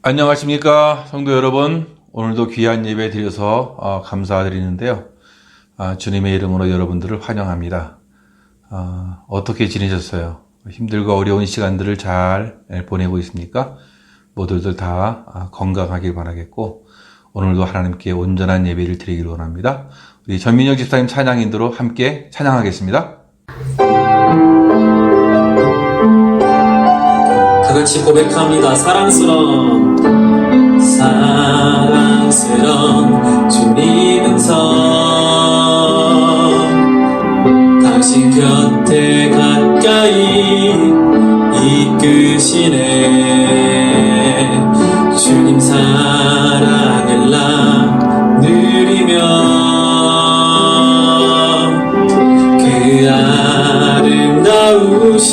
안녕하십니까 성도 여러분. 오늘도 귀한 예배 드려서 감사드리는데요. 주님의 이름으로 여러분들을 환영합니다. 어떻게 지내셨어요? 힘들고 어려운 시간들을 잘 보내고 있습니까? 모두들 다 건강하길 바라겠고, 오늘도 하나님께 온전한 예배를 드리기를 원합니다. 우리 전민혁 집사님 찬양인도로 함께 찬양하겠습니다. 다 같이 고백합니다. 사랑스러운 주님 음성, 당신 곁에 가까이 이끄시네. 주님 사랑을 나 누리며 그 아름다우신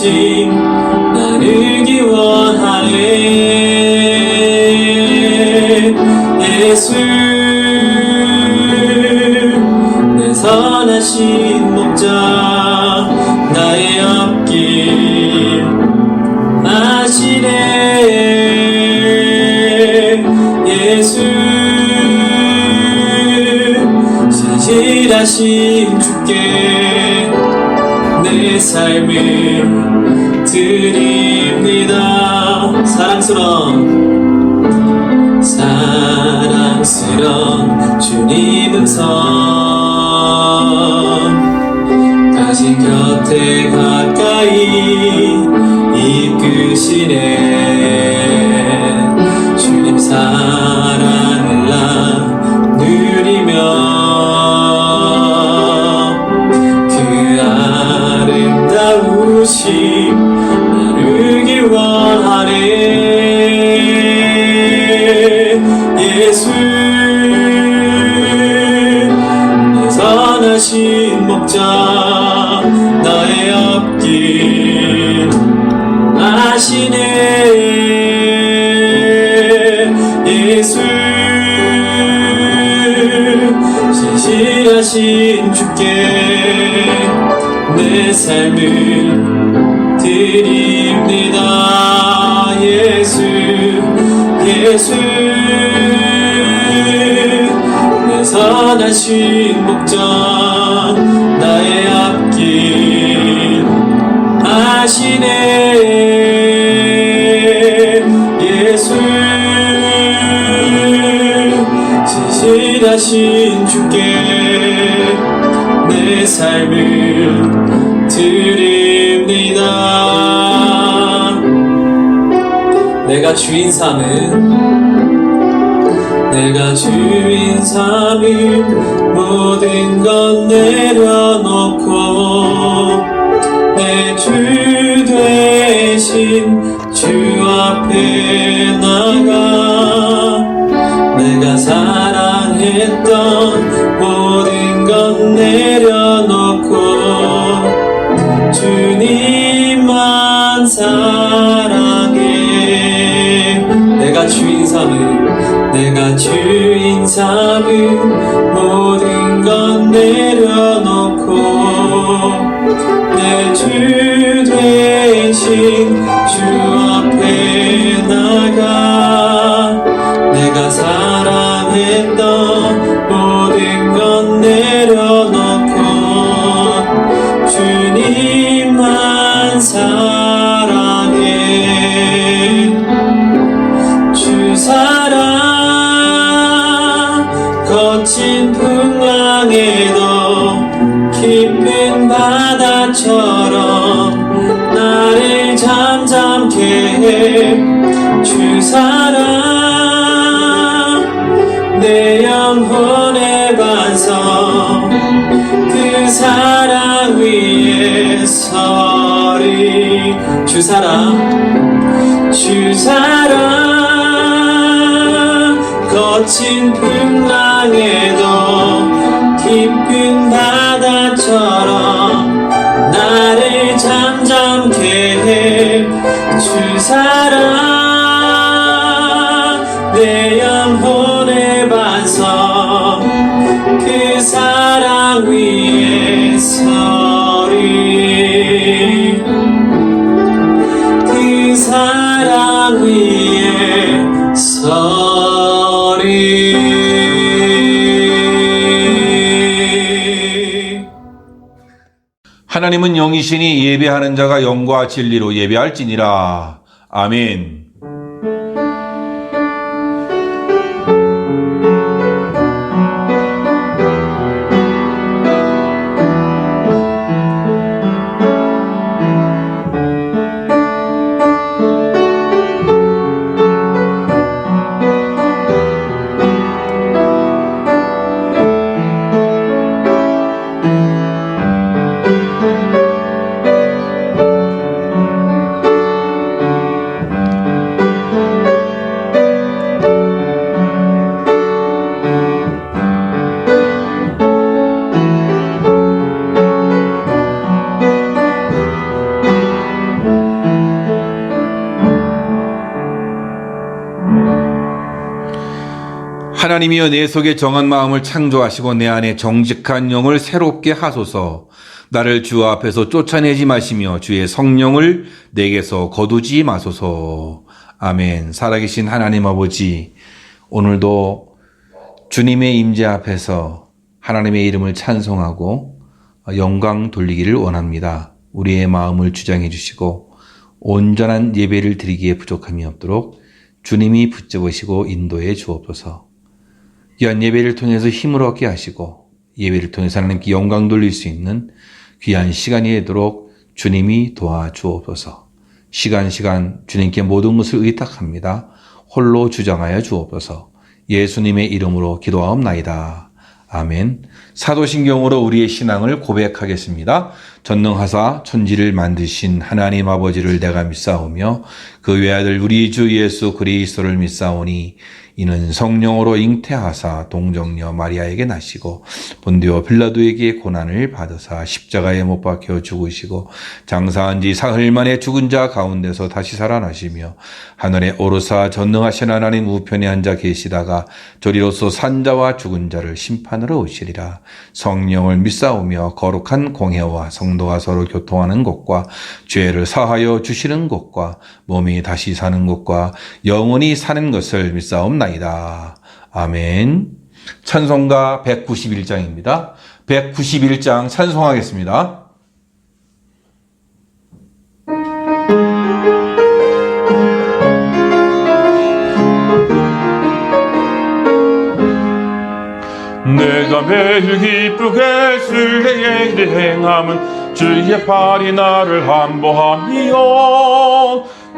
나누기 원하네. 예수 내 선하신 목자, 나의 앞길 아시네. 예수 진실하신 주께 내 삶을 드립니다. 사랑스러운 주님 음성, 당신 곁에 가까이 이끄시네. 주님 사랑을 나 누리며 그 아름다우심 나누기 원하네. 예수 내 선하신 목자, 나의 앞길 아시네. 예수 진실하신 주께 내 삶을 드립니다. 예수 내 선하신 목자, 나의 앞길 아시네. 예수 진실하신 주께 내 삶을 드립니다. 내가 주인 삼은 모든 것 내려놓고 내 주 되신 주 앞에 나가, 내가 사랑했던 모든 것 내려놓고 주님만 사랑해. 내가 주인 삼은 모든 것 내려놓고 내 주 되신 주 앞에 나가, 내가 사랑했던 모든 것 내려놓고 주님만 사랑해. 주 사랑 거친 풍랑에도 깊은 바다처럼 나를 잠잠케 해. 주 사랑 내 영혼의 반석, 그 사랑 위에 서리. 주 사랑 거친 풍랑에도 깊은 바다처럼 나를 잠잠케 해. 주 사랑 내 영혼의 반석, 그 사랑 위에 서리. 그 사랑 위에 서리. 하나님은 영이시니 예배하는 자가 영과 진리로 예배할지니라. 아멘. 하나님이여 내 속에 정한 마음을 창조하시고 내 안에 정직한 영을 새롭게 하소서. 나를 주 앞에서 쫓아내지 마시며 주의 성령을 내게서 거두지 마소서. 아멘. 살아계신 하나님 아버지, 오늘도 주님의 임재 앞에서 하나님의 이름을 찬송하고 영광 돌리기를 원합니다. 우리의 마음을 주장해 주시고 온전한 예배를 드리기에 부족함이 없도록 주님이 붙잡으시고 인도해 주옵소서. 귀한 예배를 통해서 힘을 얻게 하시고 예배를 통해서 하나님께 영광 돌릴 수 있는 귀한 시간이 되도록 주님이 도와주옵소서. 시간 주님께 모든 것을 의탁합니다. 홀로 주장하여 주옵소서. 예수님의 이름으로 기도하옵나이다. 아멘. 사도신경으로 우리의 신앙을 고백하겠습니다. 전능하사 천지를 만드신 하나님 아버지를 내가 믿사오며 그 외아들 우리 주 예수 그리스도를 믿사오니 이는 성령으로 잉태하사 동정녀 마리아에게 나시고 본디오 빌라도에게 고난을 받으사 십자가에 못 박혀 죽으시고 장사한 지 사흘 만에 죽은 자 가운데서 다시 살아나시며 하늘에 오르사 전능하신 하나님 우편에 앉아 계시다가 저리로서 산자와 죽은 자를 심판으로 오시리라. 성령을 믿사오며 거룩한 공회와 성도가 서로 교통하는 것과 죄를 사하여 주시는 것과 몸이 다시 사는 것과 영원히 사는 것을 믿사옵나이다. 아멘. 찬송가 191장입니다. 191장 찬송하겠습니다. 내가 매일 기쁘게 주의 일을 행함은 주의 팔이 나를 함보하며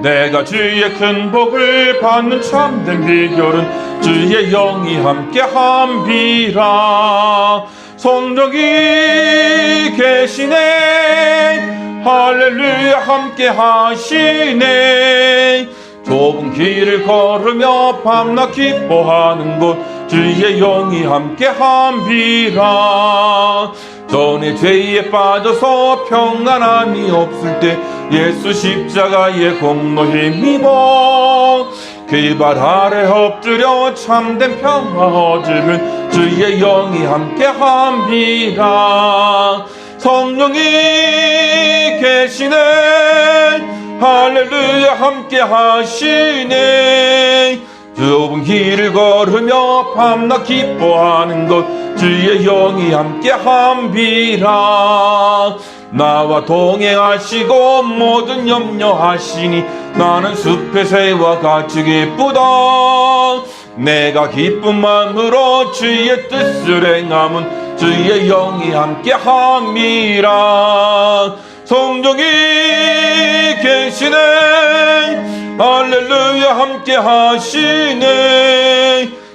내가 주의 큰 복을 받는 참된 비결은 주의 영이 함께함이라. 성령이 계시네 할렐루야 함께하시네. 좁은 길을 걸으며 밤낮 기뻐하는 곳 주의 영이 함께함이라. 전에 죄에 빠져서 평안함이 없을 때 예수 십자가의 공로 힘입어 그 발 아래 엎드려 참된 평화 얻으면 주의 영이 함께함이라. 성령이 계시네 할렐루야 함께하시네. 좁은 길을 걸으며 밤낮 기뻐하는 것 주의 영이 함께함이라. 나와 동행하시고 모든 염려하시니 나는 숲의 새와 같이 기쁘다. 내가 기쁜 마음으로 주의 뜻을 행함은 주의 영이 함께함이라. 성령이 계시네 할렐루야 함께하시네.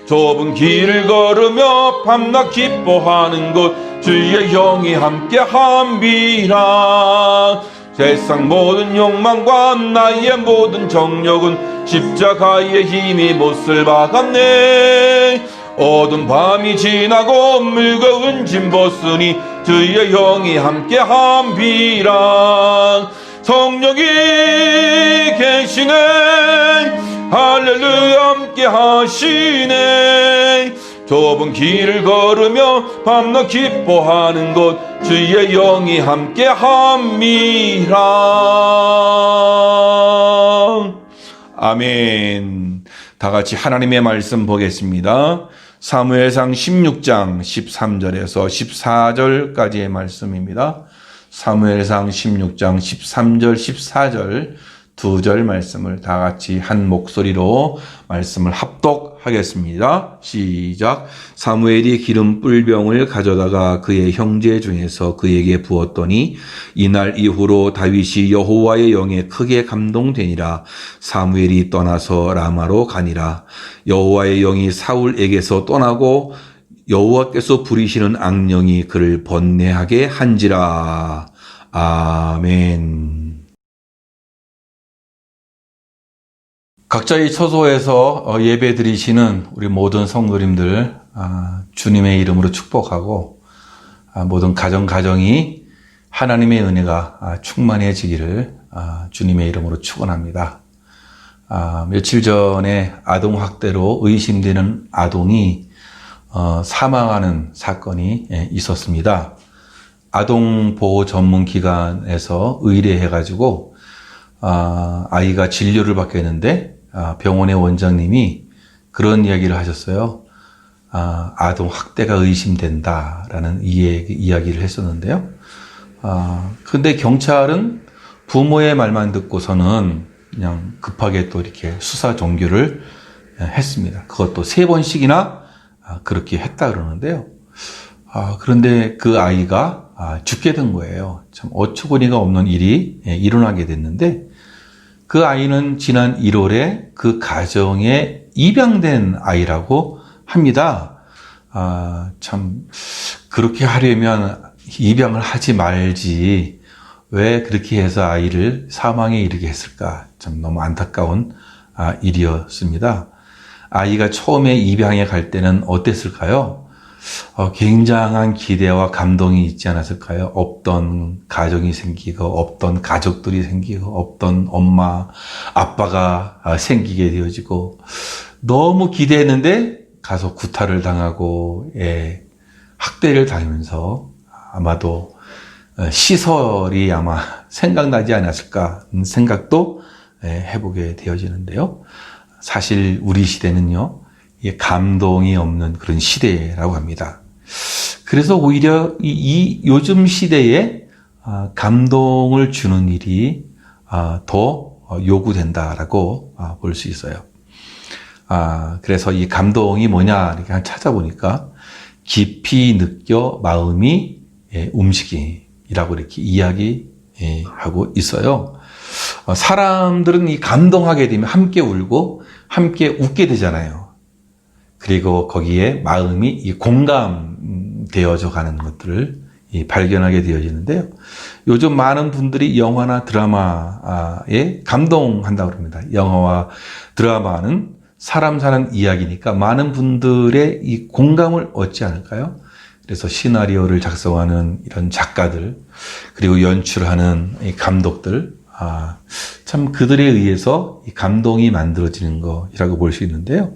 좁은 길을 걸으며 밤낮 기뻐하는 곳 주의 영이 함께함이라. 세상 모든 욕망과 나의 모든 정욕은 십자가의 힘이 못을 박았네. 어두운 밤이 지나고 무거운 짐 벗으니 주의 영이 함께함이라. 성령이 계시네 할렐루야 함께하시네. 좁은 길을 걸으며 밤낮 기뻐하는 곳 주의 영이 함께함이라. 아멘. 다같이 하나님의 말씀 보겠습니다. 사무엘상 16장 13절에서 14절까지의 말씀입니다. 사무엘상 16장 13절, 14절 두 절 말씀을 다 같이 한 목소리로 말씀을 합독하겠습니다. 시작. 사무엘이 기름 뿔병을 가져다가 그의 형제 중에서 그에게 부었더니 이날 이후로 다윗이 여호와의 영에 크게 감동되니라. 사무엘이 떠나서 라마로 가니라. 여호와의 영이 사울에게서 떠나고 여호와께서 부리시는 악령이 그를 번뇌하게 한지라. 아멘. 각자의 처소에서 예배 드리시는 우리 모든 성도님들 주님의 이름으로 축복하고 모든 가정이 하나님의 은혜가 충만해지기를 주님의 이름으로 축원합니다. 며칠 전에 아동학대로 의심되는 아동이 사망하는 사건이 있었습니다. 아동보호전문기관에서 의뢰해가지고 아이가 진료를 받게 했는데 병원의 원장님이 그런 이야기를 하셨어요. 아동 학대가 의심된다라는 이야기를 했었는데요. 근데 경찰은 부모의 말만 듣고서는 그냥 급하게 또 이렇게 수사 종결을 했습니다. 그것도 3번씩이나 그렇게 했다 그러는데요. 그런데 그 아이가 죽게 된 거예요. 참 어처구니가 없는 일이 일어나게 됐는데 그 아이는 지난 1월에 그 가정에 입양된 아이라고 합니다. 참 그렇게 하려면 입양을 하지 말지 왜 그렇게 해서 아이를 사망에 이르게 했을까? 참 너무 안타까운 일이었습니다. 아이가 처음에 입양에 갈 때는 어땠을까요? 굉장한 기대와 감동이 있지 않았을까요? 없던 가정이 생기고, 없던 가족들이 생기고, 없던 엄마, 아빠가 생기게 되어지고, 너무 기대했는데 가서 구타를 당하고, 학대를 당하면서 아마도 시설이 아마 생각나지 않았을까 하는 생각도 해보게 되어지는데요. 사실 우리 시대는요, 감동이 없는 그런 시대라고 합니다. 그래서 오히려 이 요즘 시대에 감동을 주는 일이 더 요구된다라고 볼 수 있어요. 그래서 이 감동이 뭐냐 이렇게 찾아보니까 깊이 느껴 마음이 움직임이라고 이렇게 이야기하고 있어요. 사람들은 이 감동하게 되면 함께 울고 함께 웃게 되잖아요. 그리고 거기에 마음이 이 공감되어져 가는 것들을 발견하게 되어지는데요. 요즘 많은 분들이 영화나 드라마에 감동한다고 합니다. 영화와 드라마는 사람 사는 이야기니까 많은 분들의 이 공감을 얻지 않을까요? 그래서 시나리오를 작성하는 이런 작가들, 그리고 연출하는 이 감독들, 참 그들에 의해서 이 감동이 만들어지는 것이라고 볼 수 있는데요.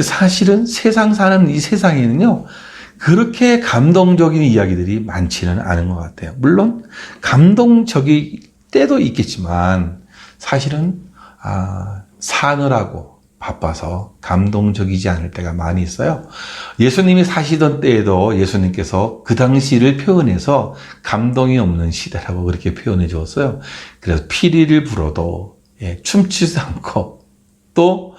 사실은 세상 사는 이 세상에는요, 그렇게 감동적인 이야기들이 많지는 않은 것 같아요. 물론 감동적일 때도 있겠지만 사실은 사느라고 바빠서 감동적이지 않을 때가 많이 있어요. 예수님이 사시던 때에도 예수님께서 그 당시를 표현해서 감동이 없는 시대라고 그렇게 표현해 주었어요. 그래서 피리를 불어도 춤추지 않고 또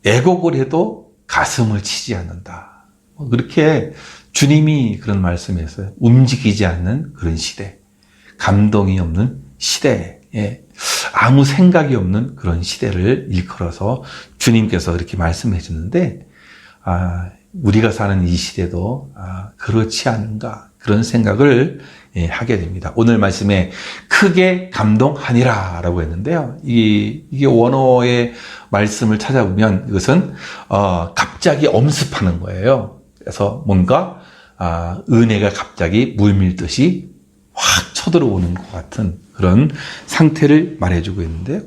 애곡을 해도 가슴을 치지 않는다. 그렇게 주님이 그런 말씀했어요. 움직이지 않는 그런 시대, 감동이 없는 시대에 아무 생각이 없는 그런 시대를 일컬어서 주님께서 그렇게 말씀해 주는데, 우리가 사는 이 시대도 그렇지 않은가 그런 생각을 하게 됩니다. 오늘 말씀에 크게 감동하니라 라고 했는데요. 이게 원어의 말씀을 찾아보면 이것은 갑자기 엄습하는 거예요. 그래서 뭔가 은혜가 갑자기 물밀듯이 확 쳐들어오는 것 같은 그런 상태를 말해주고 있는데요.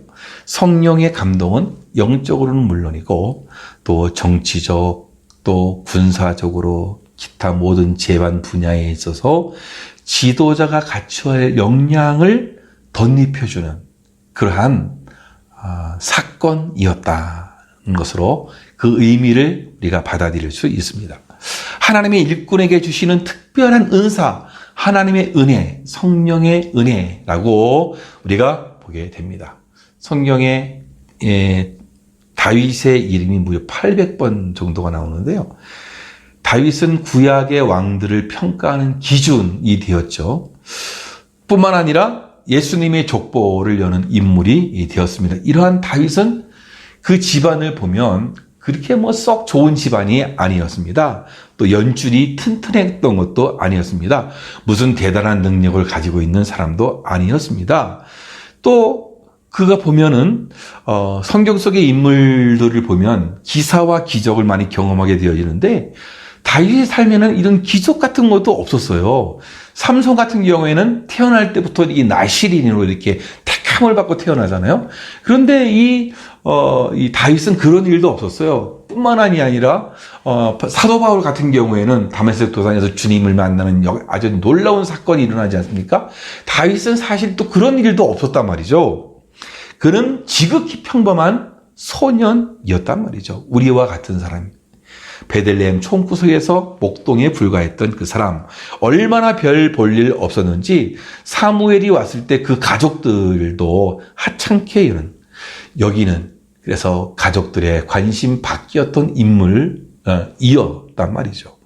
성령의 감동은 영적으로는 물론이고 또 정치적 또 군사적으로 기타 모든 재반 분야에 있어서 지도자가 갖춰야 할 역량을 덧입혀주는 그러한 사건이었다는 것으로 그 의미를 우리가 받아들일 수 있습니다. 하나님의 일꾼에게 주시는 특별한 은사, 하나님의 은혜, 성령의 은혜라고 우리가 보게 됩니다. 성경에 다윗의 이름이 무려 800번 정도가 나오는데요. 다윗은 구약의 왕들을 평가하는 기준이 되었죠. 뿐만 아니라 예수님의 족보를 여는 인물이 되었습니다. 이러한 다윗은 그 집안을 보면 그렇게 썩 좋은 집안이 아니었습니다. 또 연줄이 튼튼했던 것도 아니었습니다. 무슨 대단한 능력을 가지고 있는 사람도 아니었습니다. 또 그가 보면은 성경 속의 인물들을 보면 기사와 기적을 많이 경험하게 되어지는데 다윗의 삶에는 이런 기적 같은 것도 없었어요. 삼손 같은 경우에는 태어날 때부터 이 나실인으로 이렇게 택함을 받고 태어나잖아요. 그런데 이 다윗은 그런 일도 없었어요. 뿐만 아니라 사도 바울 같은 경우에는 다메섹 도상에서 주님을 만나는 아주 놀라운 사건이 일어나지 않습니까? 다윗은 사실 또 그런 일도 없었단 말이죠. 그는 지극히 평범한 소년이었단 말이죠. 우리와 같은 사람. 베들레헴 총구석에서 목동에 불과했던 그 사람. 얼마나 별 볼 일 없었는지 사무엘이 왔을 때 그 가족들도 하찮게 여기는 그래서 가족들의 관심 밖이었던 인물이었단 말이죠.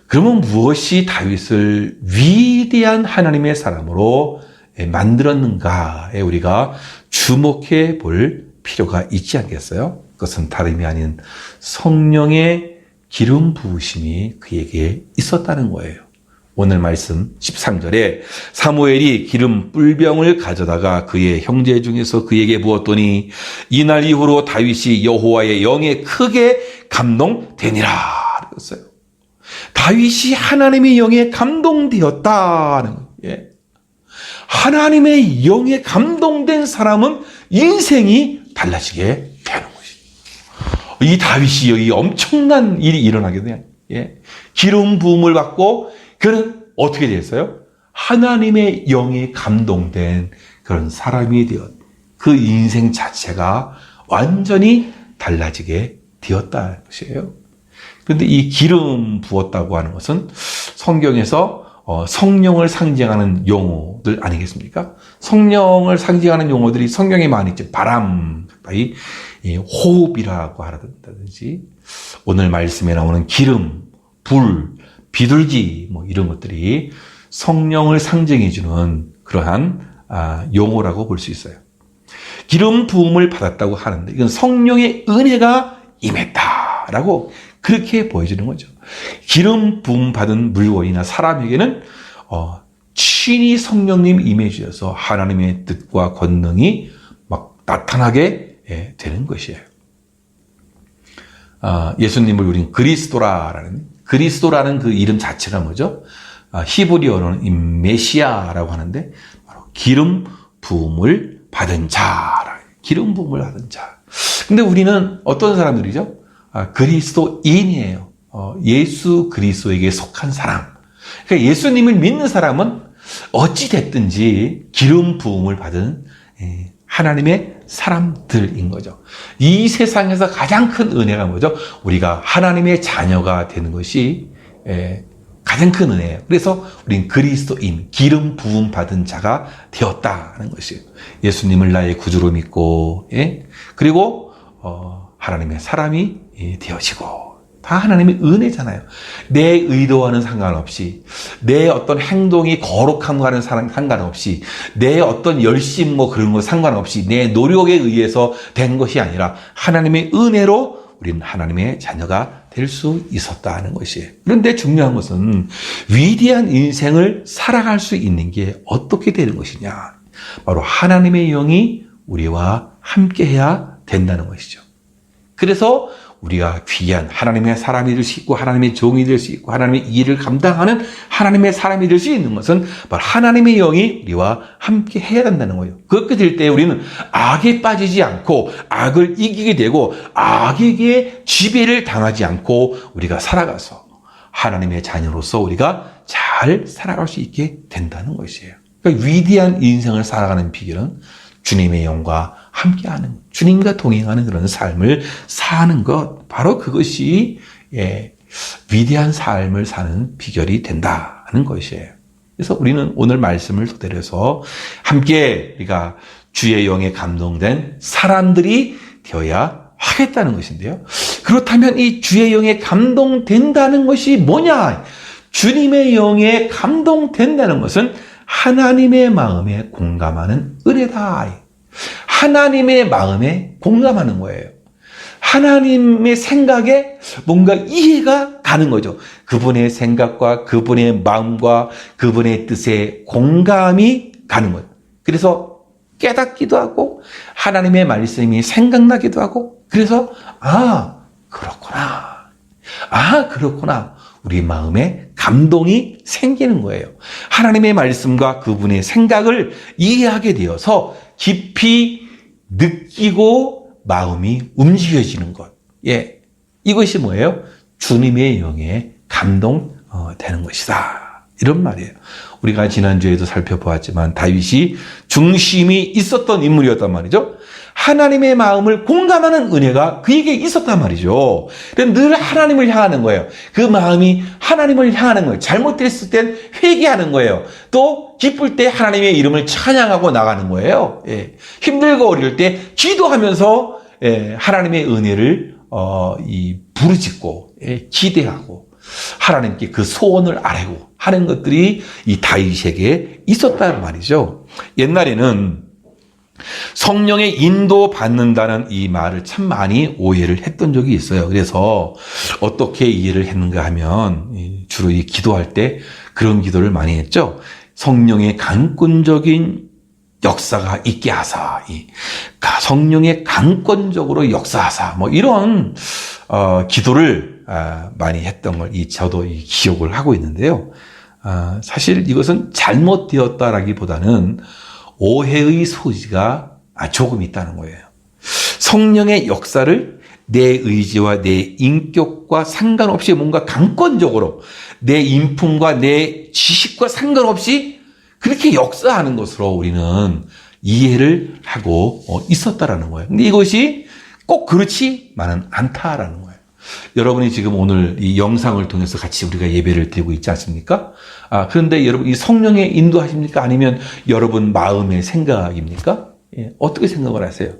그러면 무엇이 다윗을 위대한 하나님의 사람으로 만들었는가에 우리가 주목해 볼 필요가 있지 않겠어요? 그것은 다름이 아닌 성령의 기름 부으심이 그에게 있었다는 거예요. 오늘 말씀 13절에 사무엘이 기름 뿔병을 가져다가 그의 형제 중에서 그에게 부었더니 이날 이후로 다윗이 여호와의 영에 크게 감동되니라 그랬어요. 다윗이 하나님의 영에 감동되었다는 거예요. 하나님의 영에 감동된 사람은 인생이 달라지게 되는 것이죠. 이 다윗이 여기 엄청난 일이 일어나게 돼요. 기름 부음을 받고 그는 어떻게 됐어요? 하나님의 영에 감동된 그런 사람이 되었. 그 인생 자체가 완전히 달라지게 되었다는 것이에요. 그런데 이 기름 부었다고 하는 것은 성경에서 성령을 상징하는 용어들 아니겠습니까? 성령을 상징하는 용어들이 성경에 많이 있죠. 바람, 호흡이라고 하든지 오늘 말씀에 나오는 기름, 불, 비둘기 이런 것들이 성령을 상징해주는 그러한 용어라고 볼 수 있어요. 기름 부음을 받았다고 하는데 이건 성령의 은혜가 임했다라고 그렇게 보여주는 거죠. 기름 부음 받은 물건이나 사람에게는 친히 성령님 임해 주셔서 하나님의 뜻과 권능이 막 나타나게 되는 것이에요. 예수님을 우리는 그리스도라는 그 이름 자체가 뭐죠? 히브리어로는 메시아라고 하는데 바로 기름 부음을 받은 자. 기름 부음을 받은 자. 근데 우리는 어떤 사람들이죠? 그리스도인이에요. 예수 그리스도에게 속한 사람. 그러니까 예수님을 믿는 사람은 어찌 됐든지 기름 부음을 받은 하나님의 사람들인 거죠. 이 세상에서 가장 큰 은혜가 뭐죠? 우리가 하나님의 자녀가 되는 것이 가장 큰 은혜예요. 그래서 우린 그리스도인, 기름 부음 받은 자가 되었다는 것이에요. 예수님을 나의 구주로 믿고, 그리고 하나님의 사람이 되어지고, 다 하나님의 은혜잖아요. 내 의도와는 상관없이, 내 어떤 행동이 거룩함과는 상관없이, 내 어떤 열심 그런 거 상관없이, 내 노력에 의해서 된 것이 아니라 하나님의 은혜로 우리는 하나님의 자녀가 될 수 있었다는 것이에요. 그런데 중요한 것은 위대한 인생을 살아갈 수 있는 게 어떻게 되는 것이냐. 바로 하나님의 영이 우리와 함께해야 된다는 것이죠. 그래서 우리가 귀한 하나님의 사람이 될 수 있고 하나님의 종이 될 수 있고 하나님의 일을 감당하는 하나님의 사람이 될 수 있는 것은 바로 하나님의 영이 우리와 함께 해야 된다는 거예요. 그렇게 될 때 우리는 악에 빠지지 않고 악을 이기게 되고 악에게 지배를 당하지 않고 우리가 살아가서 하나님의 자녀로서 우리가 잘 살아갈 수 있게 된다는 것이에요. 그러니까 위대한 인생을 살아가는 비결은 주님의 영과 함께하는, 주님과 동행하는 그런 삶을 사는 것, 바로 그것이 위대한 삶을 사는 비결이 된다는 것이에요. 그래서 우리는 오늘 말씀을 토대로 해서 함께 우리가 주의 영에 감동된 사람들이 되어야 하겠다는 것인데요. 그렇다면 이 주의 영에 감동된다는 것이 뭐냐? 주님의 영에 감동된다는 것은 하나님의 마음에 공감하는 은혜다. 하나님의 마음에 공감하는 거예요. 하나님의 생각에 뭔가 이해가 가는 거죠. 그분의 생각과 그분의 마음과 그분의 뜻에 공감이 가는 거예요. 그래서 깨닫기도 하고 하나님의 말씀이 생각나기도 하고 그래서 그렇구나. 우리 마음에 감동이 생기는 거예요. 하나님의 말씀과 그분의 생각을 이해하게 되어서 깊이 느끼고 마음이 움직여지는 것. 예. 이것이 뭐예요? 주님의 영에 감동되는 것이다. 이런 말이에요. 우리가 지난주에도 살펴보았지만 다윗이 중심이 있었던 인물이었단 말이죠. 하나님의 마음을 공감하는 은혜가 그에게 있었단 말이죠. 늘 하나님을 향하는 거예요. 그 마음이 하나님을 향하는 거예요. 잘못됐을 땐 회개하는 거예요. 또 기쁠 때 하나님의 이름을 찬양하고 나가는 거예요. 예. 힘들고 어려울 때 기도하면서 하나님의 은혜를 부르짖고 기대하고 하나님께 그 소원을 아뢰고 하는 것들이 이 다윗에게 있었단 말이죠. 옛날에는 성령의 인도 받는다는 이 말을 참 많이 오해를 했던 적이 있어요. 그래서 어떻게 이해를 했는가 하면 주로 이 기도할 때 그런 기도를 많이 했죠. 성령의 강권적인 역사가 있게 하사, 성령의 강권적으로 역사하사, 뭐 이런 기도를 많이 했던 걸 저도 기억을 하고 있는데요. 사실 이것은 잘못되었다라기보다는 오해의 소지가 조금 있다는 거예요. 성령의 역사를 내 의지와 내 인격과 상관없이 뭔가 강권적으로 내 인품과 내 지식과 상관없이 그렇게 역사하는 것으로 우리는 이해를 하고 있었다라는 거예요. 근데 이것이 꼭 그렇지만은 않다라는 거예요. 여러분이 지금 오늘 이 영상을 통해서 같이 우리가 예배를 드리고 있지 않습니까? 그런데 여러분 이 성령의 인도하십니까? 아니면 여러분 마음의 생각입니까? 예, 어떻게 생각을 하세요?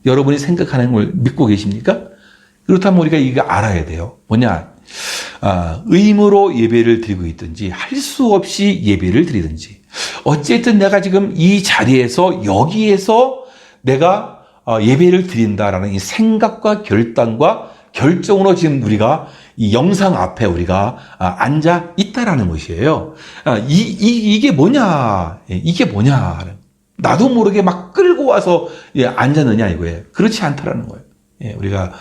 여러분이 생각하는 걸 믿고 계십니까? 그렇다면 우리가 이거 알아야 돼요. 뭐냐? 의무로 예배를 드리고 있든지 할 수 없이 예배를 드리든지 어쨌든 내가 지금 이 자리에서 여기에서 내가 예배를 드린다라는 이 생각과 결단과 결정으로 지금 우리가 이 영상 앞에 우리가 앉아 있다라는 것이에요. 이게 뭐냐? 이게 뭐냐? 나도 모르게 막 끌고 와서 앉았느냐 이거예요. 그렇지 않다라는 거예요. 우리가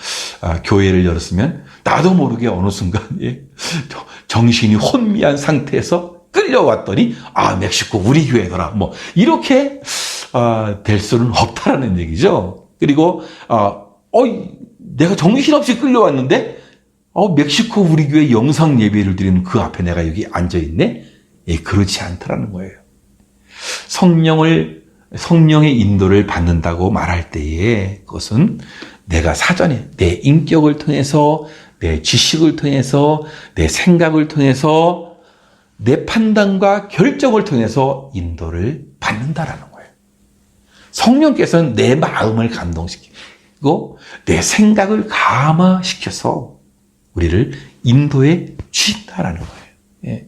교회를 열었으면 나도 모르게 어느 순간 정신이 혼미한 상태에서 끌려왔더니 멕시코 우리 교회더라. 뭐 이렇게 될 수는 없다라는 얘기죠. 그리고 내가 정신없이 끌려왔는데 멕시코 우리 교회 영상 예배를 드리는 그 앞에 내가 여기 앉아있네? 그렇지 않다라는 거예요. 성령의 인도를 받는다고 말할 때에 그것은 내가 사전에 내 인격을 통해서 내 지식을 통해서 내 생각을 통해서 내 판단과 결정을 통해서 인도를 받는다라는 거예요. 성령께서는 내 마음을 감동시키고 내 생각을 감화시켜서 우리를 인도해 주신다라는 거예요.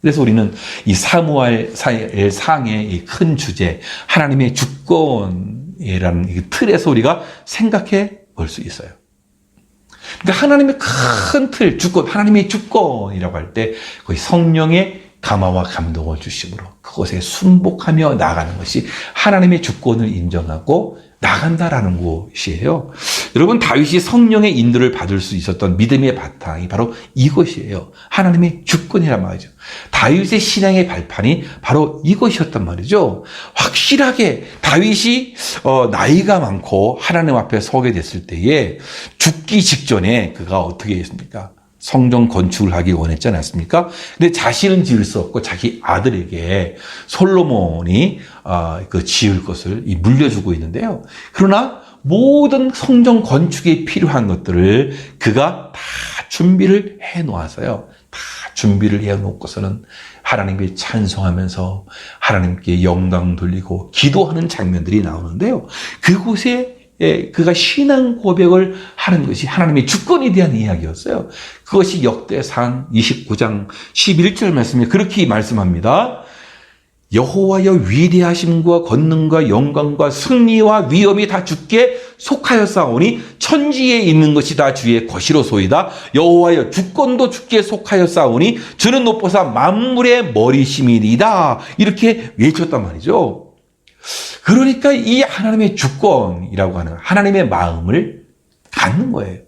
그래서 우리는 이 사무엘 상의 이 큰 주제, 하나님의 주권이라는 이 틀에서 우리가 생각해 볼 수 있어요. 그러니까 하나님의 큰 틀, 주권, 하나님의 주권이라고 할 때 거의 성령의 감화와 감동을 주심으로 그것에 순복하며 나아가는 것이 하나님의 주권을 인정하고 나간다라는 것이에요. 여러분 다윗이 성령의 인도를 받을 수 있었던 믿음의 바탕이 바로 이것이에요. 하나님의 주권이란 말이죠. 다윗의 신앙의 발판이 바로 이것이었단 말이죠. 확실하게 다윗이 나이가 많고 하나님 앞에 서게 됐을 때에 죽기 직전에 그가 어떻게 했습니까? 성전 건축을 하기 원했지 않았습니까? 근데 자신은 지을 수 없고 자기 아들에게 솔로몬이 지을 것을 물려주고 있는데요. 그러나 모든 성전 건축에 필요한 것들을 그가 다 준비를 해 놓았어요. 다 준비를 해 놓고서는 하나님께 찬송하면서 하나님께 영광 돌리고 기도하는 장면들이 나오는데요. 그곳에 그가 신앙 고백을 하는 것이 하나님의 주권에 대한 이야기였어요. 그것이 역대상 29장 11절 말씀에 그렇게 말씀합니다. 여호와여 위대하심과 권능과 영광과 승리와 위엄이 다 주께 속하였사오니 천지에 있는 것이 다 주의 것이로소이다. 여호와여 주권도 주께 속하였사오니 주는 높보사 만물의 머리심이니이다. 이렇게 외쳤단 말이죠. 그러니까 이 하나님의 주권이라고 하는 하나님의 마음을 갖는 거예요.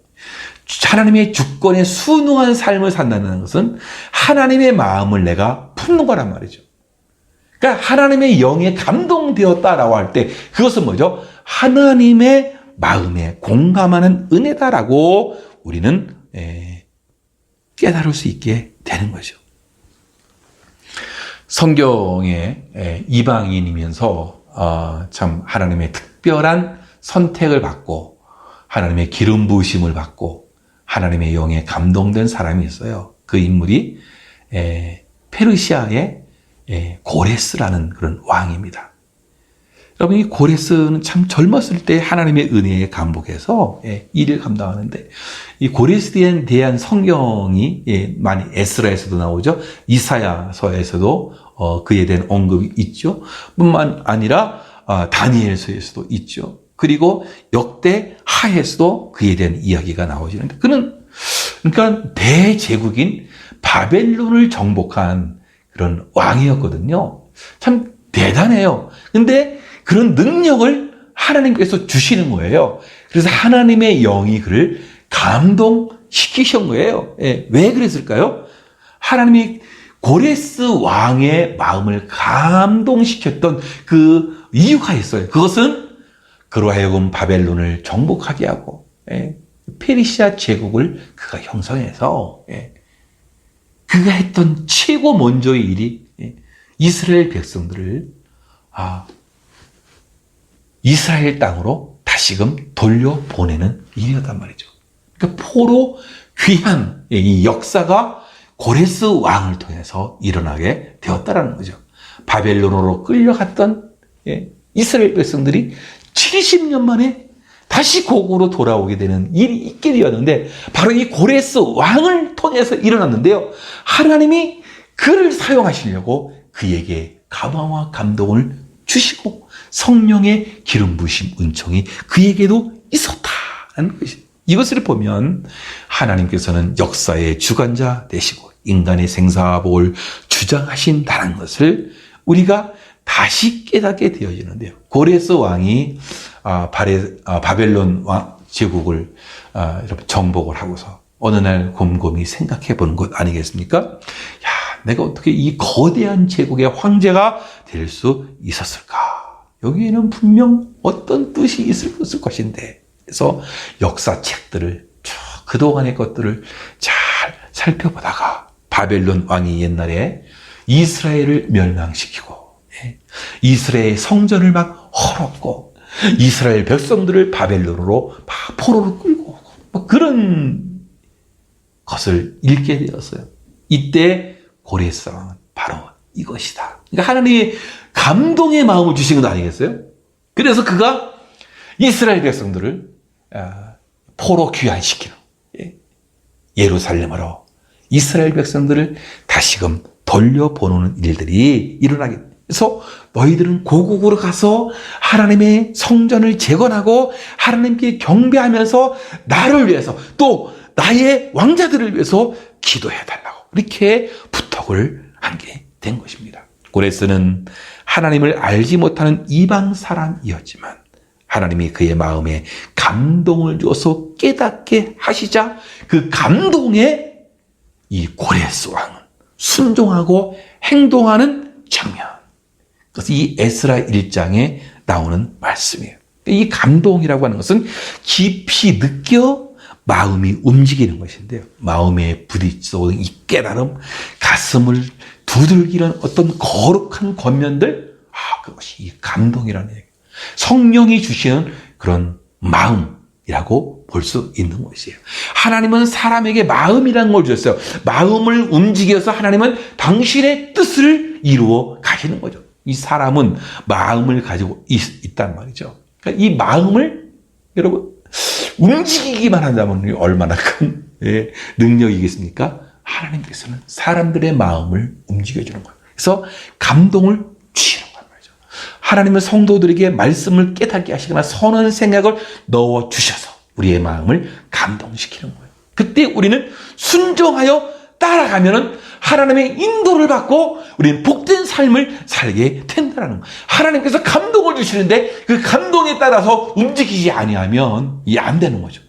하나님의 주권에 순응한 삶을 산다는 것은 하나님의 마음을 내가 품는 거란 말이죠. 그러니까 하나님의 영에 감동되었다라고 할 때 그것은 뭐죠? 하나님의 마음에 공감하는 은혜다라고 우리는 깨달을 수 있게 되는 거죠. 성경의 이방인이면서 참 하나님의 특별한 선택을 받고 하나님의 기름 부으심을 받고 하나님의 영에 감동된 사람이 있어요. 그 인물이 페르시아의 고레스라는 그런 왕입니다. 여러분, 이 고레스는 참 젊었을 때 하나님의 은혜에 감복해서 일을 감당하는데 이 고레스에 대한 성경이 많이 에스라에서도 나오죠. 이사야서에서도 그에 대한 언급이 있죠. 뿐만 아니라 다니엘서에서도 있죠. 그리고 역대하에서도 그에 대한 이야기가 나오지는데 그는 그러니까 대제국인 바벨론을 정복한 그런 왕이었거든요. 참 대단해요. 근데 그런 능력을 하나님께서 주시는 거예요. 그래서 하나님의 영이 그를 감동시키신 거예요. 왜 그랬을까요? 하나님이 고레스 왕의 마음을 감동시켰던 그 이유가 있어요. 그것은 그로 하여금 바벨론을 정복하게 하고 페르시아 제국을 그가 형성해서 그가 했던 최고 먼저의 일이 이스라엘 백성들을 이스라엘 땅으로 다시금 돌려보내는 일이었단 말이죠. 그러니까 포로 귀한 이 역사가 고레스 왕을 통해서 일어나게 되었다라는 거죠. 바벨론으로 끌려갔던 이스라엘 백성들이 70년 만에 다시 고국으로 돌아오게 되는 일이 있게 되었는데 바로 이 고레스 왕을 통해서 일어났는데요. 하나님이 그를 사용하시려고 그에게 감화와 감동을 주시고 성령의 기름 부으심 은총이 그에게도 있었다는 것이 이것을 보면 하나님께서는 역사의 주관자 되시고 인간의 생사복을 주장하신다는 것을 우리가 다시 깨닫게 되어지는데요. 고레스 왕이 바벨론 제국을 정복을 하고서 어느 날 곰곰이 생각해 보는 것 아니겠습니까? 야, 내가 어떻게 이 거대한 제국의 황제가 될 수 있었을까? 여기에는 분명 어떤 뜻이 있을 것인데 그래서 역사책들을 쭉 그동안의 것들을 잘 살펴보다가 바벨론 왕이 옛날에 이스라엘을 멸망시키고 이스라엘 성전을 막 헐었고 이스라엘 백성들을 바벨론으로 포로로 끌고 오고 뭐 그런 것을 읽게 되었어요. 이때 고레스 왕은 바로 이것이다. 그러니까 하나님이 감동의 마음을 주신 것 아니겠어요? 그래서 그가 이스라엘 백성들을 포로 귀환시키는 예루살렘으로 이스라엘 백성들을 다시금 돌려보내는 일들이 일어나게 됩니다. 그래서 너희들은 고국으로 가서 하나님의 성전을 재건하고 하나님께 경배하면서 나를 위해서 또 나의 왕자들을 위해서 기도해달라고 이렇게 부탁을 한 게 된 것입니다. 고레스는 하나님을 알지 못하는 이방 사람이었지만 하나님이 그의 마음에 감동을 주어서 깨닫게 하시자 그 감동에 이 고레스 왕은 순종하고 행동하는 장면. 그래서 이 에스라 1장에 나오는 말씀이에요. 이 감동이라고 하는 것은 깊이 느껴 마음이 움직이는 것인데요. 마음에 부딪혀오는 이 깨달음, 가슴을 두들기는 어떤 거룩한 권면들, 그것이 이 감동이라는 얘기예요. 성령이 주시는 그런 마음이라고 볼 수 있는 것이에요. 하나님은 사람에게 마음이라는 걸 주셨어요. 마음을 움직여서 하나님은 당신의 뜻을 이루어 가시는 거죠. 이 사람은 마음을 가지고 있단 말이죠. 그러니까 이 마음을 여러분 움직이기만 한다면 얼마나 큰 능력이겠습니까? 하나님께서는 사람들의 마음을 움직여주는 거예요. 그래서 감동을 주시는 거란 말이죠. 하나님은 성도들에게 말씀을 깨닫게 하시거나 선한 생각을 넣어주셔서 우리의 마음을 감동시키는 거예요. 그때 우리는 순종하여 따라가면은 하나님의 인도를 받고 우리는 복된 삶을 살게 된다는 거예요. 하나님께서 감동을 주시는데 그 감동에 따라서 움직이지 아니하면 이게 안 되는 거죠.